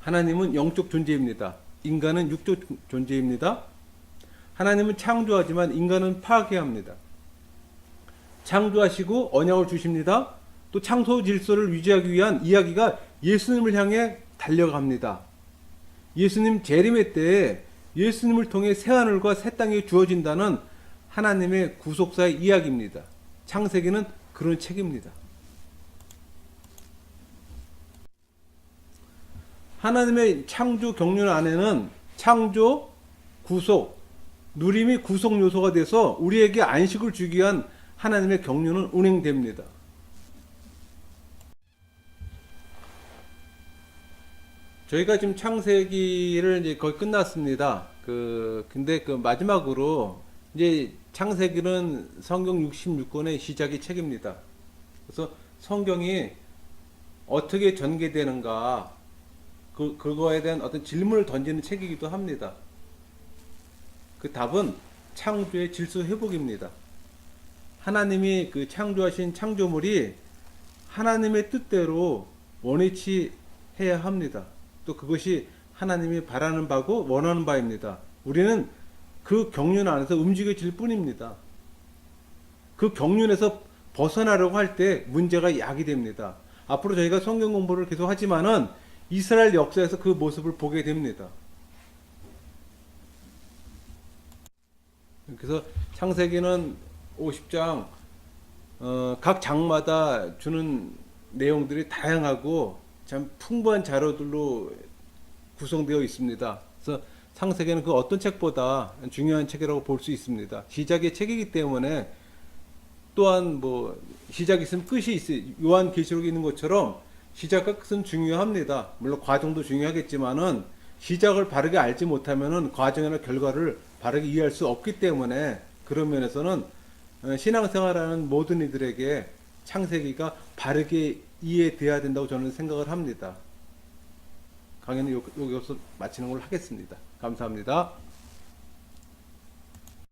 하나님은 영적 존재입니다. 인간은 육적 존재입니다. 하나님은 창조하지만 인간은 파괴합니다. 창조하시고 언약을 주십니다. 또 창조 질서를 유지하기 위한 이야기가 예수님을 향해 달려갑니다. 예수님 재림의 때에 예수님을 통해 새하늘과 새 땅이 주어진다는 하나님의 구속사의 이야기입니다. 창세기는 그런 책입니다. 하나님의 창조 경륜 안에는 창조, 구속, 누림이 구속 요소가 돼서 우리에게 안식을 주기 위한 하나님의 경륜은 운행됩니다. 저희가 지금 창세기를 이제 거의 끝났습니다. 근데 그 마지막으로 이제 창세기는 성경 66권의 시작의 책입니다. 그래서 성경이 어떻게 전개되는가, 그거에 대한 어떤 질문을 던지는 책이기도 합니다. 그 답은 창조의 질서 회복입니다. 하나님이 그 창조하신 창조물이 하나님의 뜻대로 원위치 해야 합니다. 또 그것이 하나님이 바라는 바고 원하는 바입니다. 우리는 그 경륜 안에서 움직여질 뿐입니다. 그 경륜에서 벗어나려고 할 때 문제가 야기됩니다. 앞으로 저희가 성경 공부를 계속 하지만은 이스라엘 역사에서 그 모습을 보게 됩니다. 그래서 창세기는 50장 각 장마다 주는 내용들이 다양하고 참 풍부한 자료들로 구성되어 있습니다. 그래서 창세기는 그 어떤 책보다 중요한 책이라고 볼 수 있습니다. 시작의 책이기 때문에 또한 뭐 시작이 있으면 끝이 있어요. 요한계시록에 있는 것처럼 시작과 끝은 중요합니다. 물론 과정도 중요하겠지만은 시작을 바르게 알지 못하면은 과정이나 결과를 바르게 이해할 수 없기 때문에 그런 면에서는 신앙생활하는 모든 이들에게 창세기가 바르게 이해돼야 된다고 저는 생각을 합니다. 강의는 여기서 마치는 걸로 하겠습니다. 감사합니다.